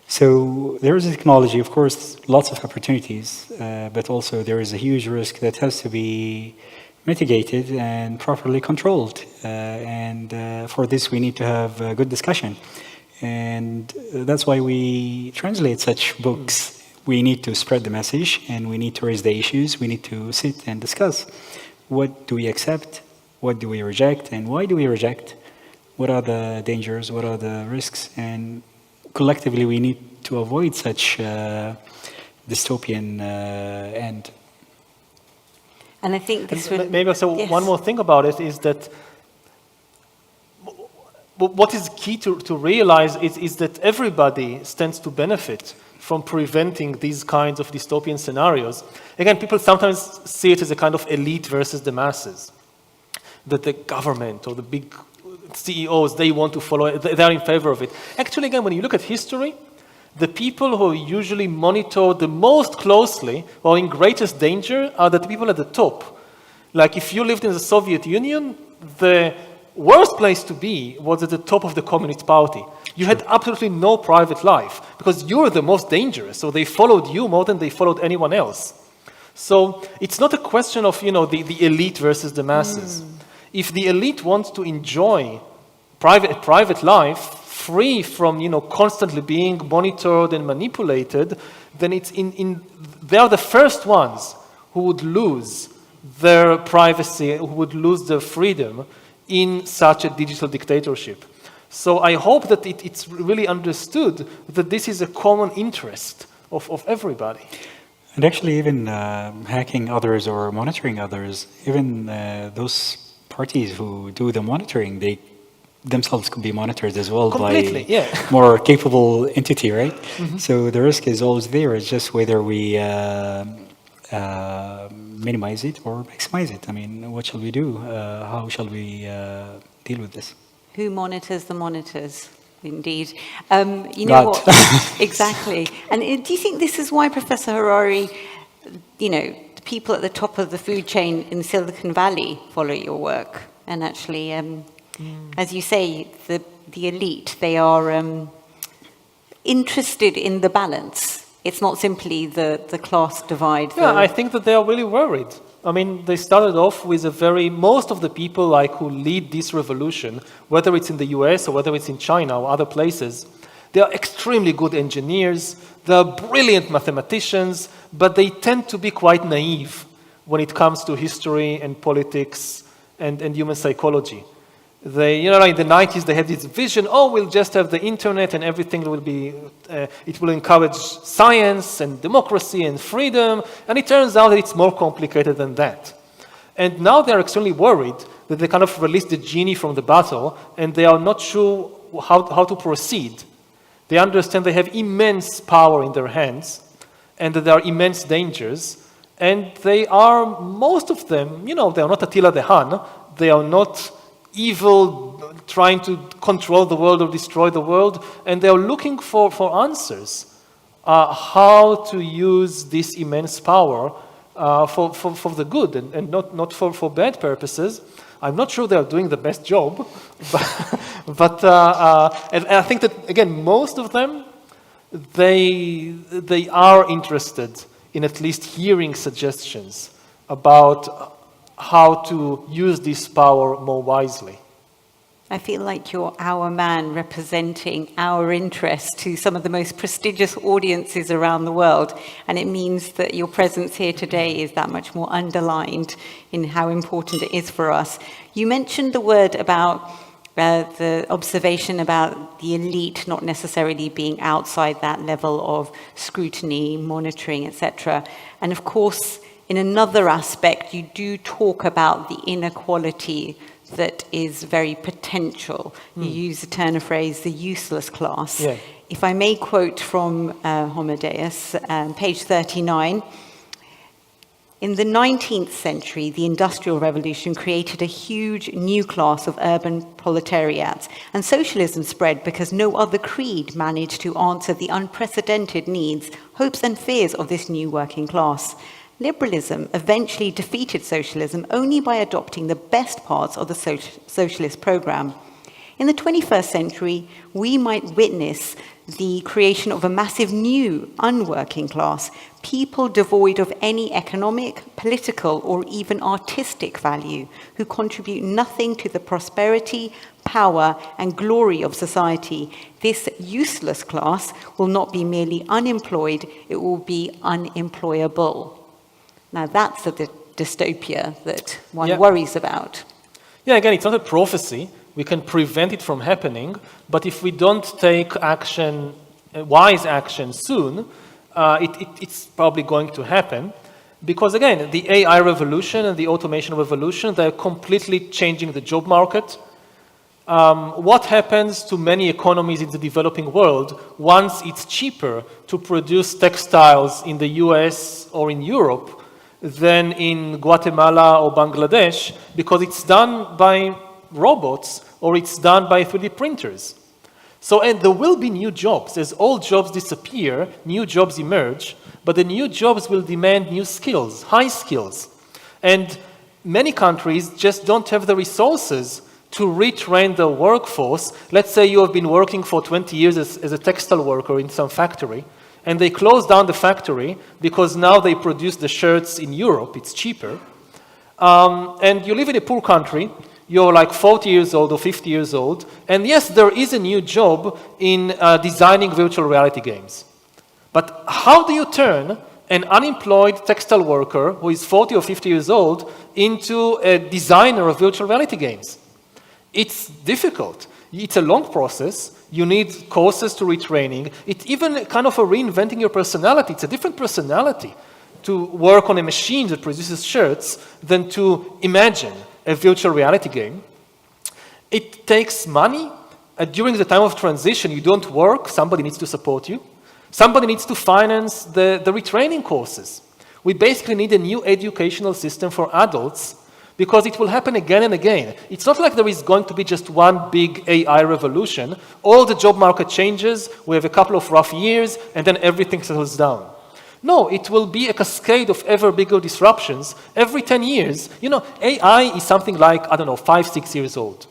So there is a technology, of course, lots of opportunities, but also there is a huge risk that has to be mitigated and properly controlled. And for this, we need to have a good discussion. And that's why we translate such books. We need to spread the message, and we need to raise the issues. We need to sit and discuss. What do we accept? What do we reject? And why do we reject? What are the dangers? What are the risks? And collectively, we need to avoid such dystopian end. And I think this would... Maybe also one more thing about it is that what is key to realize is that everybody stands to benefit from preventing these kinds of dystopian scenarios. Again, people sometimes see it as a kind of elite versus the masses. That the government or the big CEOs, they want to follow it, they're in favor of it. Actually, again, when you look at history, the people who are usually monitored the most closely or in greatest danger are the people at the top. Like if you lived in the Soviet Union, the worst place to be was at the top of the Communist Party. You had absolutely no private life because you were the most dangerous. So they followed you more than they followed anyone else. So it's not a question of, you know, the elite versus the masses. If the elite wants to enjoy private life free from, you know, constantly being monitored and manipulated, then it's they are the first ones who would lose their privacy, who would lose their freedom in such a digital dictatorship. So I hope that it's really understood that this is a common interest of everybody. And actually even hacking others or monitoring others, even those parties who do the monitoring, they themselves could be monitored as well by more capable entity, right? So the risk is always there. It's just whether we minimize it or maximize it. I mean, what shall we do? How shall we deal with this? Who monitors the monitors? Indeed. You know what? Exactly. And do you think this is why, Professor Harari, you know, the people at the top of the food chain in Silicon Valley follow your work? And actually, as you say, the elite, they are interested in the balance. It's not simply the class divide. Yeah, I think that they are really worried. I mean, they started off with most of the people like who lead this revolution, whether it's in the US or whether it's in China or other places, they are extremely good engineers, they are brilliant mathematicians, but they tend to be quite naive when it comes to history and politics and human psychology. They, like in the 90s, they had this vision, we'll just have the internet and everything will be, it will encourage science and democracy and freedom. And it turns out that it's more complicated than that. And now they're extremely worried that they kind of released the genie from the bottle and they are not sure how to proceed. They understand they have immense power in their hands and that there are immense dangers. And they are, most of them, they are not Attila the Hun. They are not evil, trying to control the world or destroy the world. And they are looking for answers. How to use this immense power for the good and not for bad purposes. I'm not sure they are doing the best job. But and I think that, again, most of them, they are interested in at least hearing suggestions about how to use this power more wisely. I feel like you're our man representing our interest to some of the most prestigious audiences around the world. And it means that your presence here today is that much more underlined in how important it is for us. You mentioned the word about the observation about the elite not necessarily being outside that level of scrutiny, monitoring, etc. And of course, in another aspect, you do talk about the inequality that is very potential. You use the turn of phrase, the useless class. Yeah. If I may quote from Homo Deus, page 39, in the 19th century, the Industrial Revolution created a huge new class of urban proletariats, and socialism spread because no other creed managed to answer the unprecedented needs, hopes and fears of this new working class. Liberalism eventually defeated socialism only by adopting the best parts of the socialist program. In the 21st century, we might witness the creation of a massive new unworking class, people devoid of any economic, political, or even artistic value, who contribute nothing to the prosperity, power, and glory of society. This useless class will not be merely unemployed, it will be unemployable. Now that's the dystopia that one worries about. Yeah, again, it's not a prophecy. We can prevent it from happening, but if we don't take action, wise action soon, it's probably going to happen. Because again, the AI revolution and the automation revolution, they're completely changing the job market. What happens to many economies in the developing world once it's cheaper to produce textiles in the US or in Europe than in Guatemala or Bangladesh, because it's done by robots or it's done by 3D printers. So, and there will be new jobs. As old jobs disappear, new jobs emerge, but the new jobs will demand new skills, high skills. And many countries just don't have the resources to retrain the workforce. Let's say you have been working for 20 years as a textile worker in some factory, and they close down the factory because now they produce the shirts in Europe, it's cheaper. And you live in a poor country, you're like 40 years old or 50 years old, and yes, there is a new job in designing virtual reality games. But how do you turn an unemployed textile worker who is 40 or 50 years old into a designer of virtual reality games? It's difficult. It's a long process. You need courses to retraining. It's even kind of a reinventing your personality. It's a different personality to work on a machine that produces shirts than to imagine a virtual reality game. It takes money. During the time of transition, you don't work. Somebody needs to support you. Somebody needs to finance the retraining courses. We basically need a new educational system for adults because it will happen again and again. It's not like there is going to be just one big AI revolution. All the job market changes, we have a couple of rough years, and then everything settles down. No, it will be a cascade of ever bigger disruptions every 10 years. You know, AI is something like, 5, 6 years old.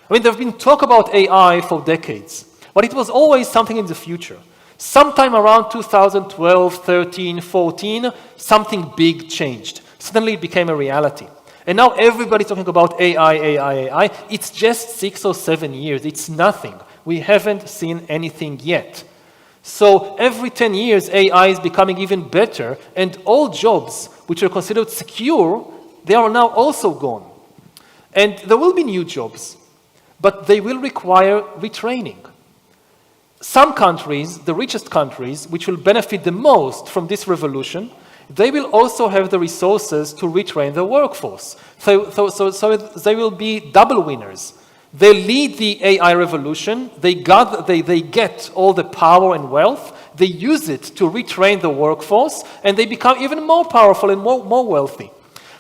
I mean, there have been talk about AI for decades, but it was always something in the future. Sometime around 2012, 13, 14, something big changed. Suddenly it became a reality. And now everybody's talking about AI. It's just 6 or 7 years. It's nothing. We haven't seen anything yet. So every 10 years, AI is becoming even better, and all jobs which are considered secure, they are now also gone. And there will be new jobs. but they will require retraining. Some countries, the richest countries, which will benefit the most from this revolution, they will also have the resources to retrain the workforce. So they will be double winners. They lead the AI revolution, they get all the power and wealth, they use it to retrain the workforce, and they become even more powerful and more wealthy.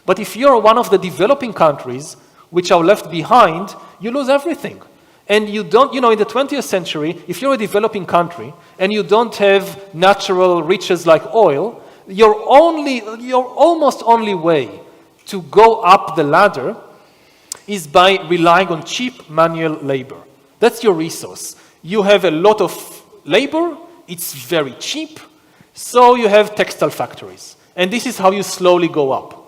But if you're one of the developing countries, which are left behind, you lose everything. And you don't, in the 20th century, if you're a developing country and you don't have natural riches like oil, your almost only way to go up the ladder is by relying on cheap manual labor. That's your resource. You have a lot of labor, it's very cheap, so you have textile factories. And this is how you slowly go up.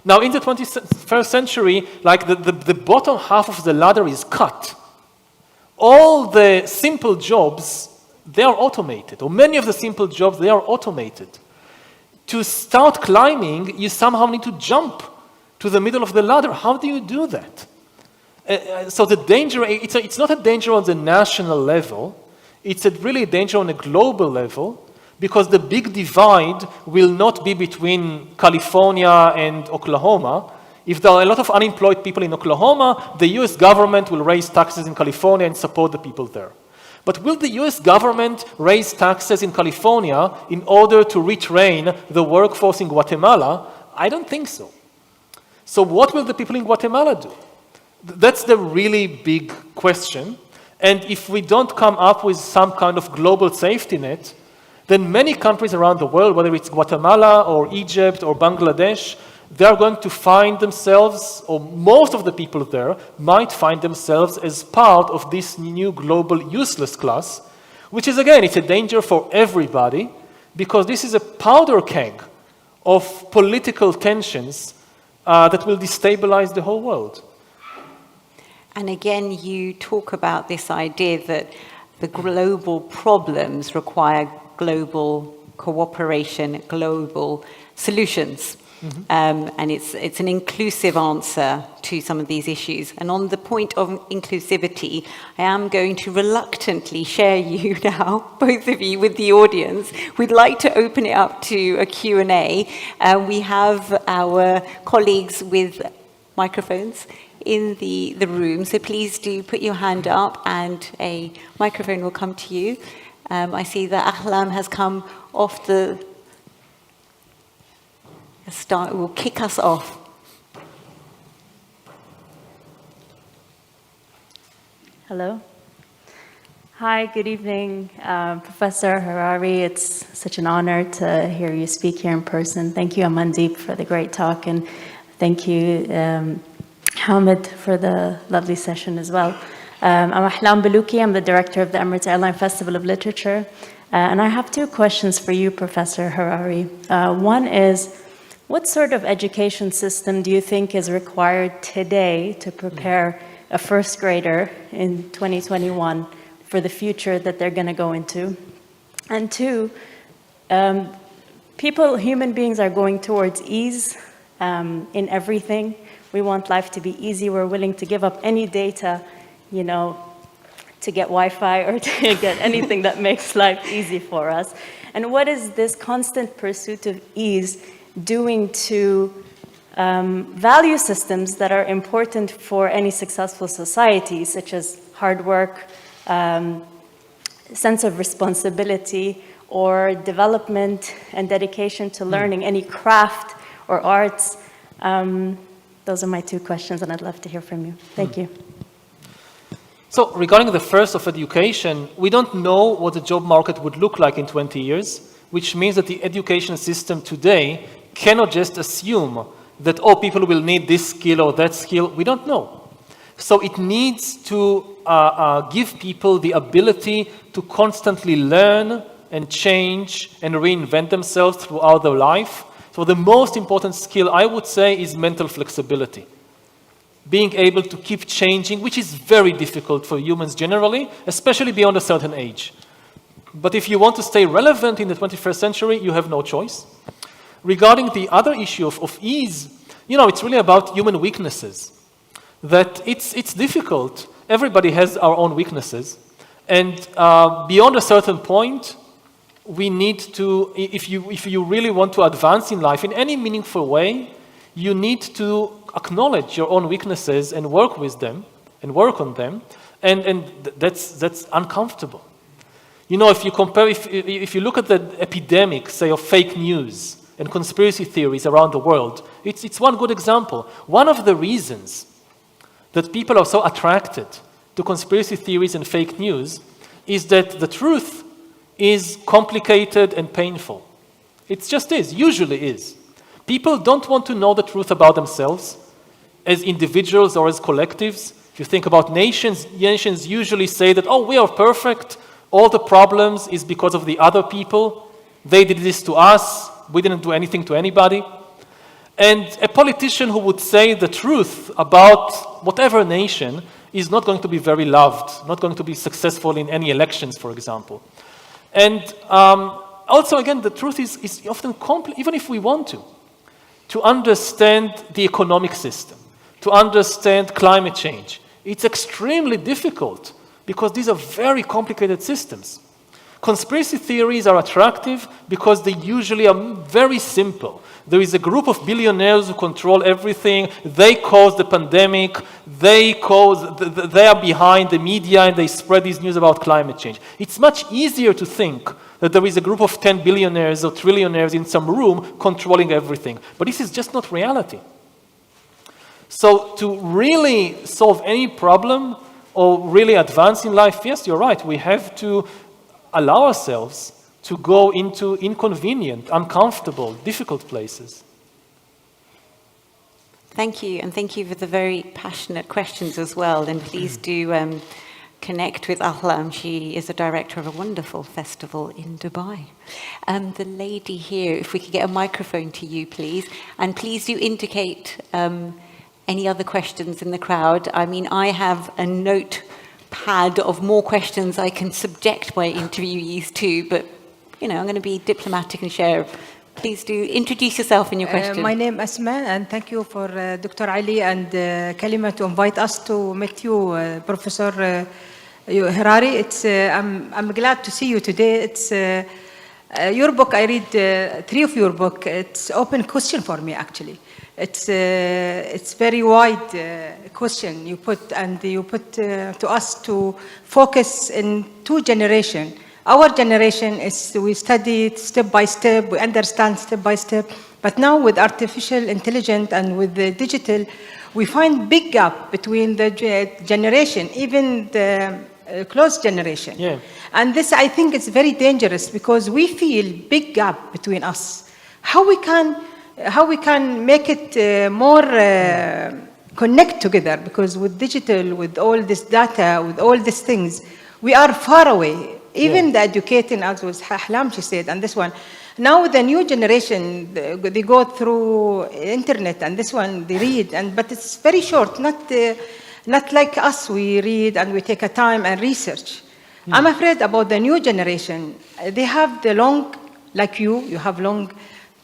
Now, in the 21st century, like the bottom half of the ladder is cut. All the simple jobs, they are automated, or many of the simple jobs, they are automated. To start climbing, you somehow need to jump to the middle of the ladder. How do you do that? So the danger, it's not a danger on the national level, it's really a danger on a global level, because the big divide will not be between California and Oklahoma. If there are a lot of unemployed people in Oklahoma, the US government will raise taxes in California and support the people there. But will the US government raise taxes in California in order to retrain the workforce in Guatemala? I don't think so. So what will the people in Guatemala do? That's the really big question. And if we don't come up with some kind of global safety net, then many countries around the world, whether it's Guatemala or Egypt or Bangladesh, they are going to find themselves, or most of the people there might find themselves as part of this new global useless class, which is, again, it's a danger for everybody, because this is a powder keg of political tensions that will destabilize the whole world. And again, you talk about this idea that the global problems require global cooperation, global solutions. Mm-hmm. And it's an inclusive answer to some of these issues. And on the point of inclusivity, I am going to reluctantly share you now, both of you, with the audience. We'd like to open it up to a Q&A. We have our colleagues with microphones in the room, so please do put your hand up and a microphone will come to you. I see that Ahlam has come off the start, will kick us off. Hello. Hi, good evening, Professor Harari. It's such an honor to hear you speak here in person. Thank you, Amandeep, for the great talk, and thank you, Hamid, for the lovely session as well. I'm Ahlam Baluki. I'm the director of the Emirates Airline Festival of Literature. And I have two questions for you, Professor Harari. One is, what sort of education system do you think is required today to prepare a first grader in 2021 for the future that they're going to go into? And two, human beings are going towards ease in everything. We want life to be easy. We're willing to give up any data, to get Wi-Fi or to get anything that makes life easy for us. And what is this constant pursuit of ease doing to value systems that are important for any successful society, such as hard work, sense of responsibility, or development and dedication to learning, any craft or arts? Those are my two questions, and I'd love to hear from you. Thank you. So regarding the first of education, we don't know what the job market would look like in 20 years, which means that the education system today cannot just assume that, people will need this skill or that skill. We don't know. So it needs to give people the ability to constantly learn and change and reinvent themselves throughout their life. So the most important skill, I would say, is mental flexibility. Being able to keep changing, which is very difficult for humans generally, especially beyond a certain age. But if you want to stay relevant in the 21st century, you have no choice. Regarding the other issue of ease, it's really about human weaknesses. That it's difficult, everybody has our own weaknesses. And beyond a certain point, we need to, if you really want to advance in life in any meaningful way, you need to acknowledge your own weaknesses and work with them and work on them. And that's uncomfortable. You know, if you compare, if you look at the epidemic, say, of fake news and conspiracy theories around the world, it's one good example. One of the reasons that people are so attracted to conspiracy theories and fake news is that the truth is complicated and painful. It just is, usually is. People don't want to know the truth about themselves as individuals or as collectives. If you think about nations usually say that, oh, we are perfect, all the problems is because of the other people, they did this to us, we didn't do anything to anybody. And a politician who would say the truth about whatever nation is not going to be very loved, not going to be successful in any elections, for example. And also, again, the truth is often complex, even if we want to understand the economic system, to understand climate change. It's extremely difficult because these are very complicated systems. Conspiracy theories are attractive because they usually are very simple. There is a group of billionaires who control everything. They caused the pandemic. They are behind the media and they spread this news about climate change. It's much easier to think that there is a group of 10 billionaires or trillionaires in some room controlling everything. But this is just not reality. So to really solve any problem or really advance in life, yes, you're right. We have to allow ourselves to go into inconvenient, uncomfortable, difficult places. Thank you, and thank you for the very passionate questions as well. And please do connect with Ahlam. She is the director of a wonderful festival in Dubai. The lady here, if we could get a microphone to you, please. And please do indicate any other questions in the crowd. I mean, I have a notepad of more questions I can subject my interviewees to, but you know, I'm going to be diplomatic and share. Please do introduce yourself and your question. My name is Asma, and thank you for Dr. Ali and Kalima to invite us to meet you, Professor Harari. I'm glad to see you today. It's your book. I read 3 of your book. It's open question for me actually. It's very wide question you put to us to focus in 2 generations. Our generation is, we study step by step, we understand step by step, but now with artificial intelligence and with the digital, we find big gap between the generation, even the close generation. Yeah. And this, I think, is very dangerous because we feel big gap between us. How we can make it more connect together, because with digital, with all this data, with all these things, we are far away. Even the educating, as was Ahlam, she said, and this one. Now the new generation, they go through internet, and this one, they read, but it's very short, not like us, we read and we take a time and research. I'm afraid about the new generation. They have the long, like you have long,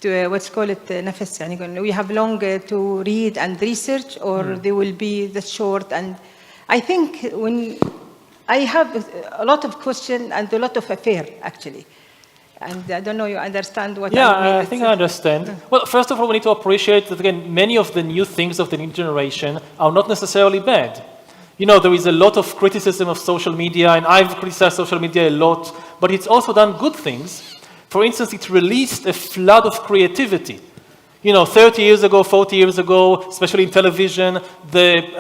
to, what's called it, nafas, we have long to read and research, or they will be the short. And I think when I have a lot of questions and a lot of affair, actually. And I don't know, you understand what I mean? Yeah, I think I understand. Well, first of all, we need to appreciate that, again, many of the new things of the new generation are not necessarily bad. You know, there is a lot of criticism of social media, and I've criticized social media a lot, but it's also done good things. For instance, it released a flood of creativity. You know, 30 years ago, 40 years ago, especially in television, the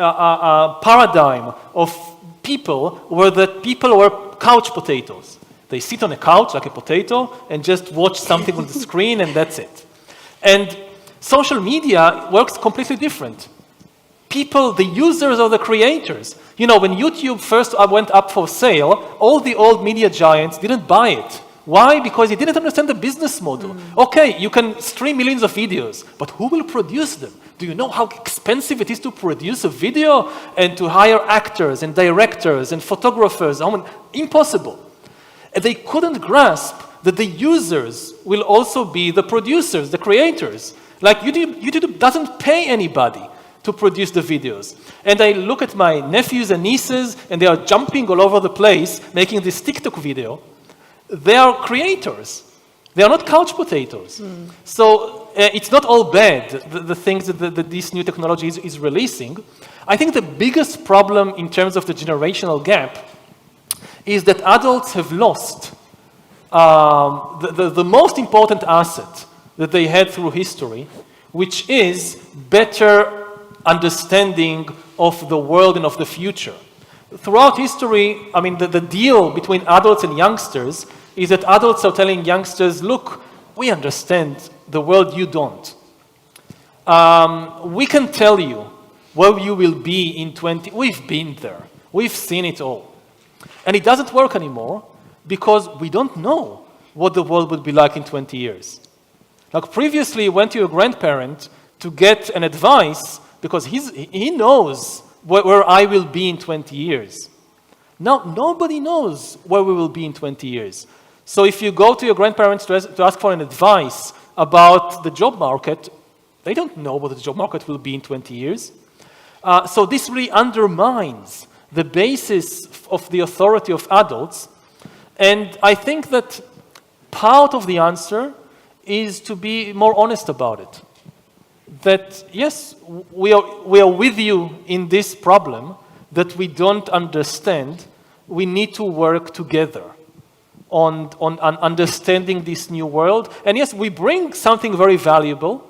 paradigm of people were couch potatoes. They sit on a couch like a potato and just watch something on the screen, and that's it. And social media works completely different. People, the users are the creators. You know, when YouTube first went up for sale, all the old media giants didn't buy it. Why? Because they didn't understand the business model. Okay, you can stream millions of videos, but who will produce them? Do you know how expensive it is to produce a video and to hire actors and directors and photographers? Impossible. And they couldn't grasp that the users will also be the producers, the creators. Like YouTube doesn't pay anybody. to produce the videos. And I look at my nephews and nieces, and they are jumping all over the place, making this TikTok video. They are creators. They are not couch potatoes. So it's not all bad, the things that this new technology is releasing. I think the biggest problem in terms of the generational gap is that adults have lost the most important asset that they had through history, which is better understanding of the world and of the future. Throughout history, I mean, the deal between adults and youngsters is that adults are telling youngsters, look, we understand the world, you don't. We can tell you where you will be in 20, we've been there, we've seen it all. And it doesn't work anymore because we don't know what the world would be like in 20 years. Like previously, you went to your grandparent to get an advice because he knows where I will be in 20 years. Now, nobody knows where we will be in 20 years. So if you go to your grandparents to ask for an advice about the job market, they don't know what the job market will be in 20 years. So this really undermines the basis of the authority of adults. And I think that part of the answer is to be more honest about it. That, yes, we are with you in this problem that we don't understand. We need to work together on understanding this new world. And yes, we bring something very valuable,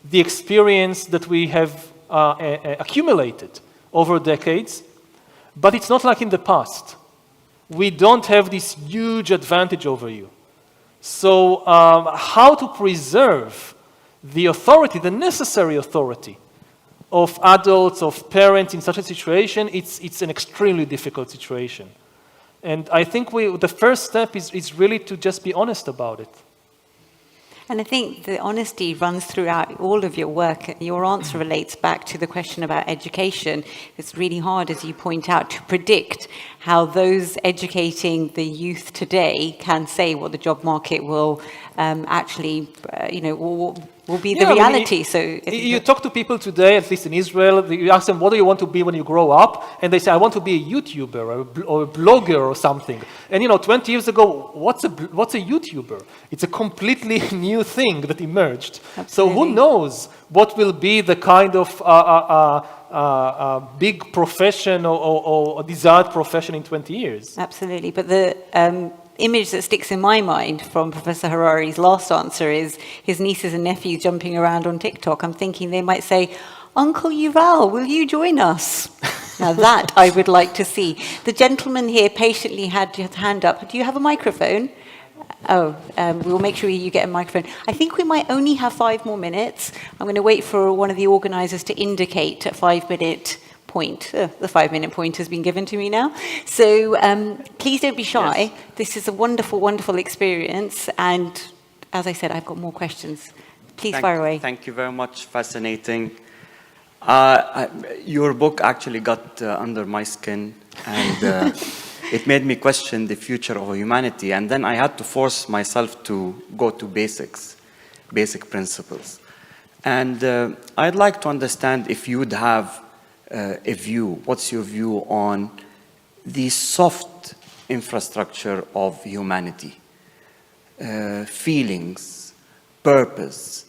the experience that we have accumulated over decades, but it's not like in the past. We don't have this huge advantage over you. So how to preserve the authority, the necessary authority of adults, of parents in such a situation, it's an extremely difficult situation. And I think the first step is really to just be honest about it. And I think the honesty runs throughout all of your work. Your answer relates back to the question about education. It's really hard, as you point out, to predict how those educating the youth today can say what the job market will actually, will be the reality. You talk to people today, at least in Israel, you ask them, what do you want to be when you grow up? And they say, I want to be a YouTuber or a blogger or something. And 20 years ago, what's a YouTuber? It's a completely new thing that emerged. Absolutely. So who knows what will be the kind of big profession or desired profession in 20 years? Absolutely. But the image that sticks in my mind from Professor Harari's last answer is his nieces and nephews jumping around on TikTok. I'm thinking they might say, Uncle Yuval, will you join us? Now that I would like to see. The gentleman here patiently had his hand up. Do you have a microphone? We'll make sure you get a microphone. I think we might only have 5 more minutes. I'm going to wait for one of the organizers to indicate a 5-minute point. The 5-minute point has been given to me now. So please don't be shy. Yes. This is a wonderful, wonderful experience. And as I said, I've got more questions. Please fire away. Thank you very much. Fascinating. Your book actually got under my skin, and it made me question the future of humanity. And then I had to force myself to go to basic principles. And I'd like to understand if you'd have a view, what's your view on the soft infrastructure of humanity? Feelings, purpose,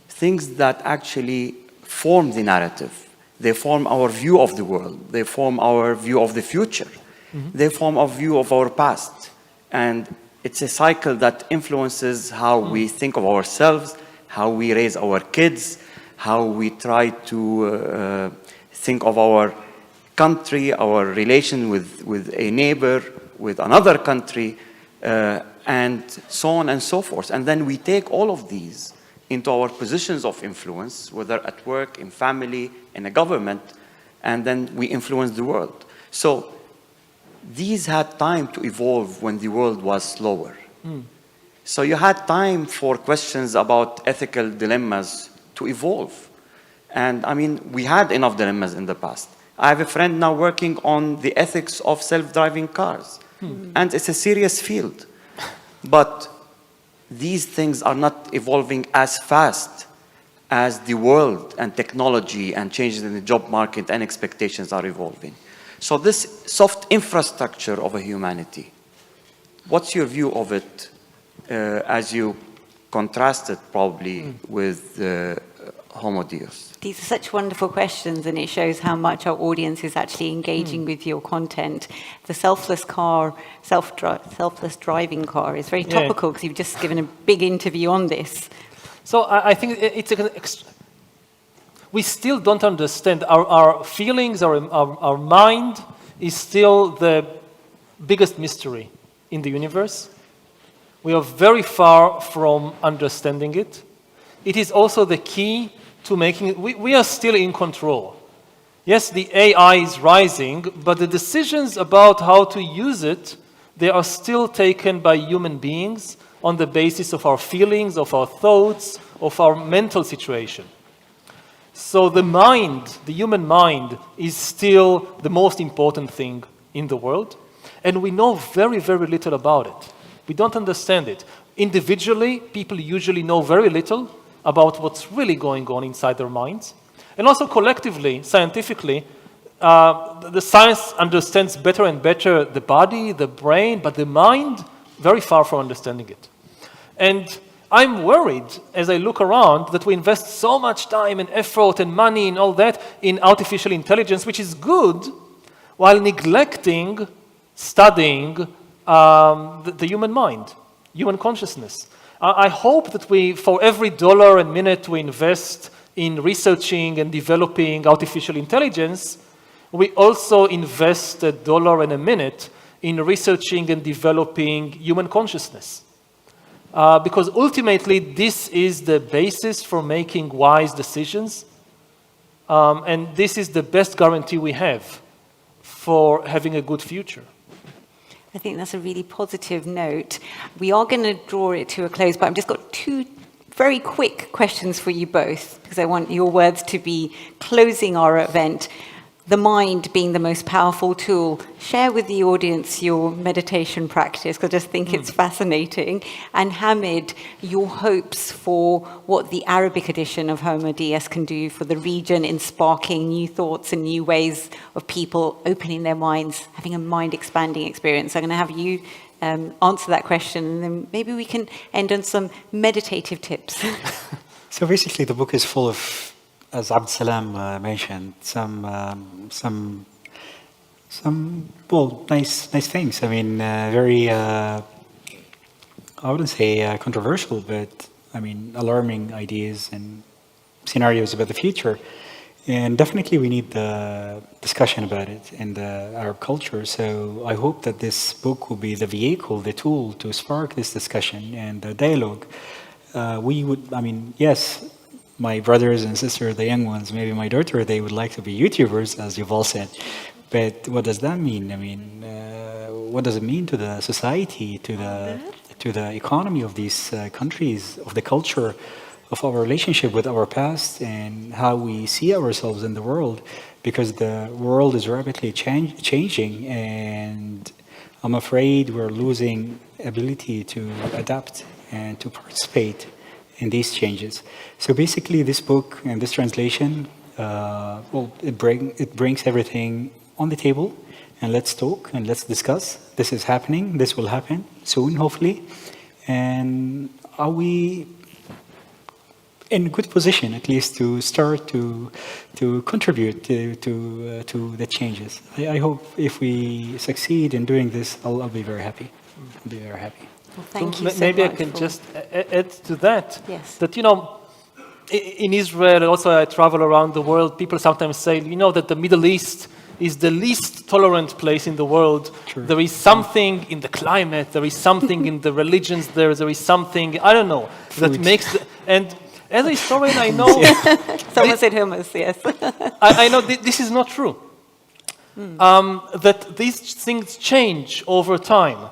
things that actually form the narrative. They form our view of the world. They form our view of the future. They form our view of our past. And it's a cycle that influences how we think of ourselves, how we raise our kids, how we try to think of our country, our relation with a neighbor, with another country, and so on and so forth. And then we take all of these into our positions of influence, whether at work, in family, in a government, and then we influence the world. So these had time to evolve when the world was slower. So you had time for questions about ethical dilemmas to evolve. And I mean, we had enough dilemmas in the past. I have a friend now working on the ethics of self-driving cars. And it's a serious field. But these things are not evolving as fast as the world and technology and changes in the job market and expectations are evolving. So this soft infrastructure of a humanity, what's your view of it as you contrast it probably with Homo Deus? These are such wonderful questions, and it shows how much our audience is actually engaging with your content. The selfless car, selfless driving car is very topical because you've just given a big interview on this. So I think we still don't understand. Our feelings, our mind is still the biggest mystery in the universe. We are very far from understanding it. It is also the key to making it. We are still in control. Yes, the AI is rising, but the decisions about how to use it, they are still taken by human beings on the basis of our feelings, of our thoughts, of our mental situation. So the mind, the human mind, is still the most important thing in the world, and we know very, very little about it. We don't understand it. Individually, people usually know very little about what's really going on inside their minds. And also collectively, scientifically, the science understands better and better the body, the brain, but the mind, very far from understanding it. And I'm worried, as I look around, that we invest so much time and effort and money and all that in artificial intelligence, which is good, while neglecting studying the human mind, human consciousness. I hope that we, for every dollar and minute we invest in researching and developing artificial intelligence, we also invest a dollar and a minute in researching and developing human consciousness. Because ultimately, this is the basis for making wise decisions. And this is the best guarantee we have for having a good future. I think that's a really positive note. We are going to draw it to a close, but I've just got two very quick questions for you both, because I want your words to be closing our event. The mind being the most powerful tool. Share with the audience your meditation practice, because I just think it's fascinating. And Hamid, your hopes for what the Arabic edition of Homo Deus can do for the region in sparking new thoughts and new ways of people opening their minds, having a mind-expanding experience. I'm going to have you answer that question, and then maybe we can end on some meditative tips. So basically, the book is full of, as Abd Salam mentioned, some well, nice things. I mean, very I wouldn't say controversial, but I mean, alarming ideas and scenarios about the future. And definitely, we need the discussion about it in the Arab culture. So I hope that this book will be the vehicle, the tool to spark this discussion and the dialogue. We would, I mean, yes. My brothers and sisters, the young ones, maybe my daughter, they would like to be YouTubers, as Yuval said. But what does that mean? I mean, what does it mean to the society, to the economy of these countries, of the culture, of our relationship with our past, and how we see ourselves in the world? Because the world is rapidly changing, and I'm afraid we're losing ability to adapt and to participate in these changes. So basically, this book and this translation, well, it brings everything on the table, and let's talk and let's discuss. This is happening. This will happen soon, hopefully. And are we in a good position, at least, to start to contribute to the changes? I hope if we succeed in doing this, I'll be very happy. I'll be very happy. Well, thank you so maybe much I can just add to that. Yes. That, you know, in Israel, and also I travel around the world, people sometimes say, you know, that the Middle East is the least tolerant place in the world. True. There is something in the climate, there is something in the religions, there is something, I don't know, that makes... And as a historian, I know... Someone said hummus, yes. I know this is not true. That these things change over time.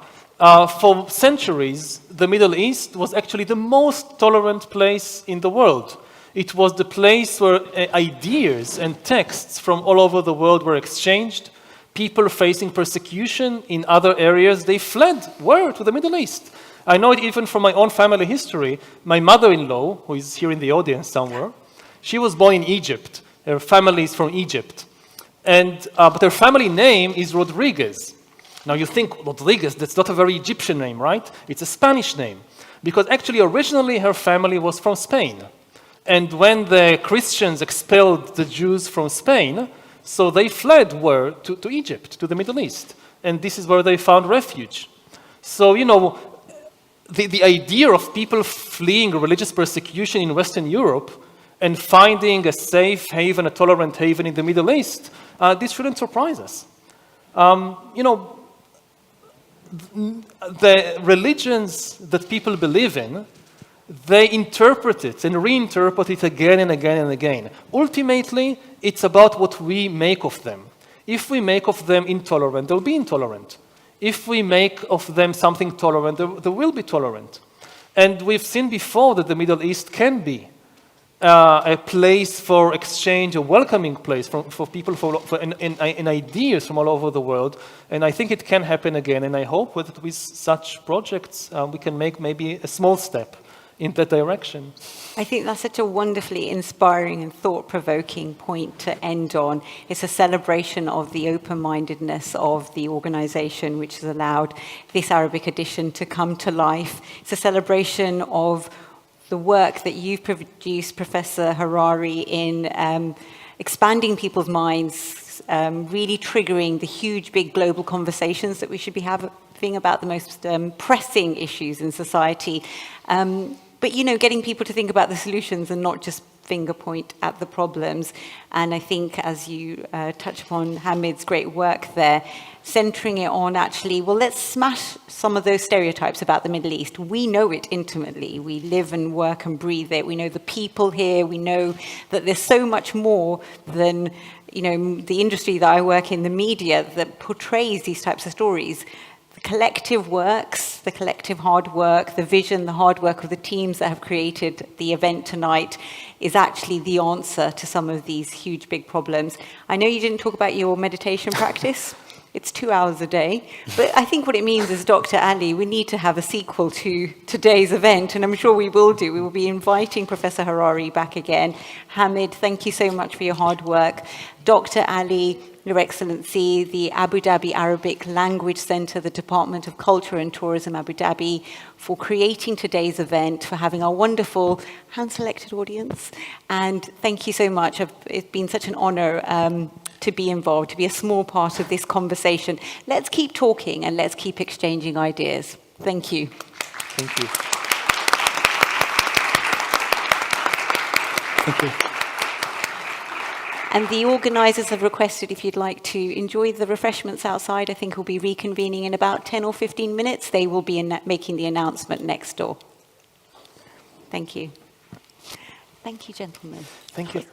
For centuries, the Middle East was actually the most tolerant place in the world. It was the place where ideas and texts from all over the world were exchanged. People facing persecution in other areas, they fled. Where? To the Middle East. I know it even from my own family history. My mother-in-law, who is here in the audience somewhere, She was born in Egypt. Her family is from Egypt. But her family name is Rodriguez. Now you think, Rodriguez, that's not a very Egyptian name, right? It's a Spanish name. Because actually, originally, her family was from Spain. And when the Christians expelled the Jews from Spain, so they fled to Egypt, to the Middle East. And this is where they found refuge. So, you know, the idea of people fleeing religious persecution in Western Europe and finding a safe haven, a tolerant haven in the Middle East, this shouldn't surprise us. You know, the religions that people believe in, they interpret it and reinterpret it again and again and again. Ultimately, it's about what we make of them. If we make of them intolerant, they'll be intolerant. If we make of them something tolerant, they will be tolerant. And we've seen before that the Middle East can be a place for exchange, a welcoming place for people and ideas from all over the world. And I think it can happen again. And I hope that with such projects, we can make maybe a small step in that direction. I think that's such a wonderfully inspiring and thought-provoking point to end on. It's a celebration of the open-mindedness of the organization which has allowed this Arabic edition to come to life. It's a celebration of the work that you've produced, Professor Harari, in expanding people's minds, really triggering the huge, big global conversations that we should be having about the most pressing issues in society. But, you know, getting people to think about the solutions and not just finger point at the problems. And I think, as you touch upon Hamid's great work there, centering it on actually, well, let's smash some of those stereotypes about the Middle East. We know it intimately. We live and work and breathe it. We know the people here. We know that there's so much more than, you know, the industry that I work in, the media, that portrays these types of stories. The collective works, the collective hard work, the vision, the hard work of the teams that have created the event tonight is actually the answer to some of these huge, big problems. I know you didn't talk about your meditation practice. It's 2 hours a day. But I think what it means is, Dr. Ali, we need to have a sequel to today's event, and I'm sure we will do. We will be inviting Professor Harari back again. Hamid, thank you so much for your hard work. Dr. Ali, Your Excellency, the Abu Dhabi Arabic Language Center, the Department of Culture and Tourism Abu Dhabi, for creating today's event, for having our wonderful hand-selected audience. And thank you so much. It's been such an honor to be involved, to be a small part of this conversation. Let's keep talking and let's keep exchanging ideas. Thank you. Thank you. Thank you. And the organisers have requested, if you'd like to enjoy the refreshments outside, I think we'll be reconvening in about 10 or 15 minutes. They will be making the announcement next door. Thank you. Thank you, gentlemen. Thank you.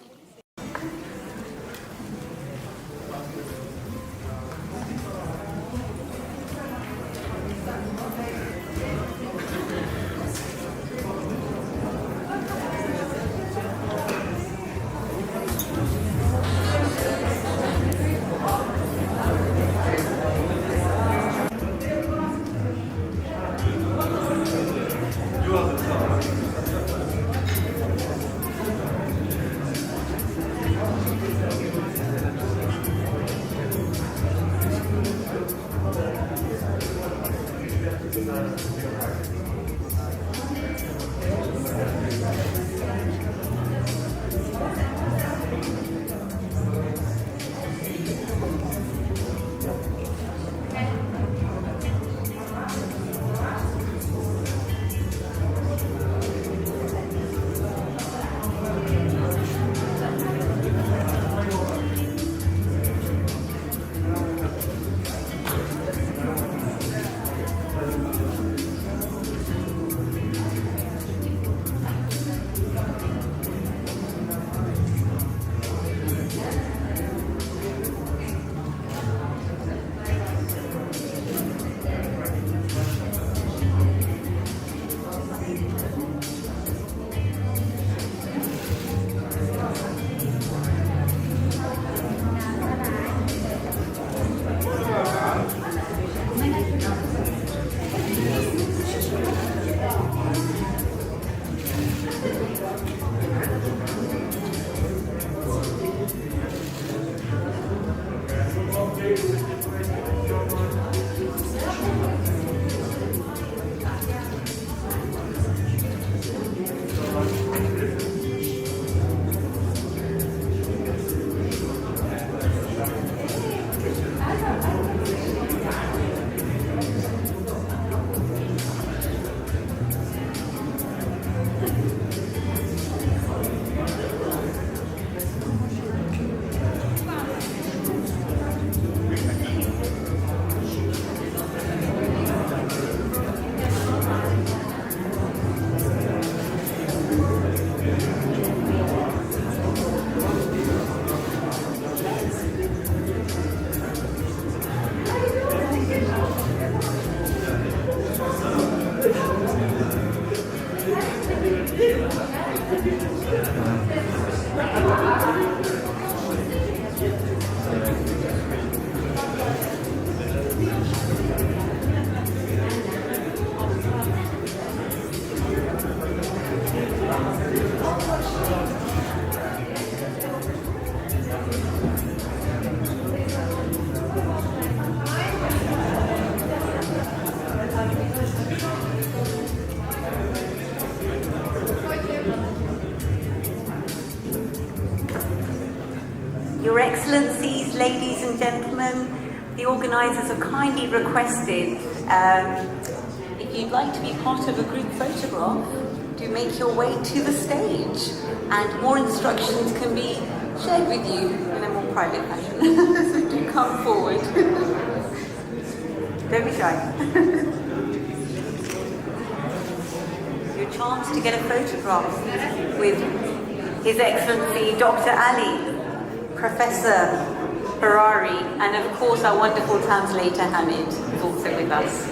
The organisers have kindly requested if you'd like to be part of a group photograph, do make your way to the stage, and more instructions can be shared with you in a more private fashion. So do come forward. Don't be shy. Your chance to get a photograph with His Excellency Dr. Ali, Professor Hurari, and of course our wonderful translator Hamid is also with us.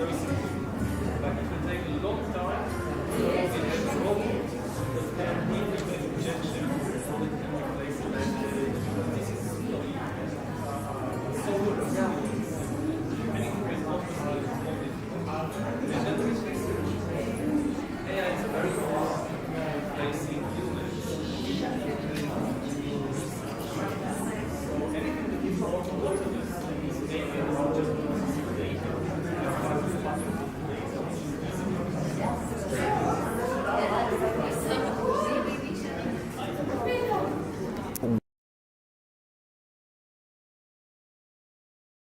Very simple. Like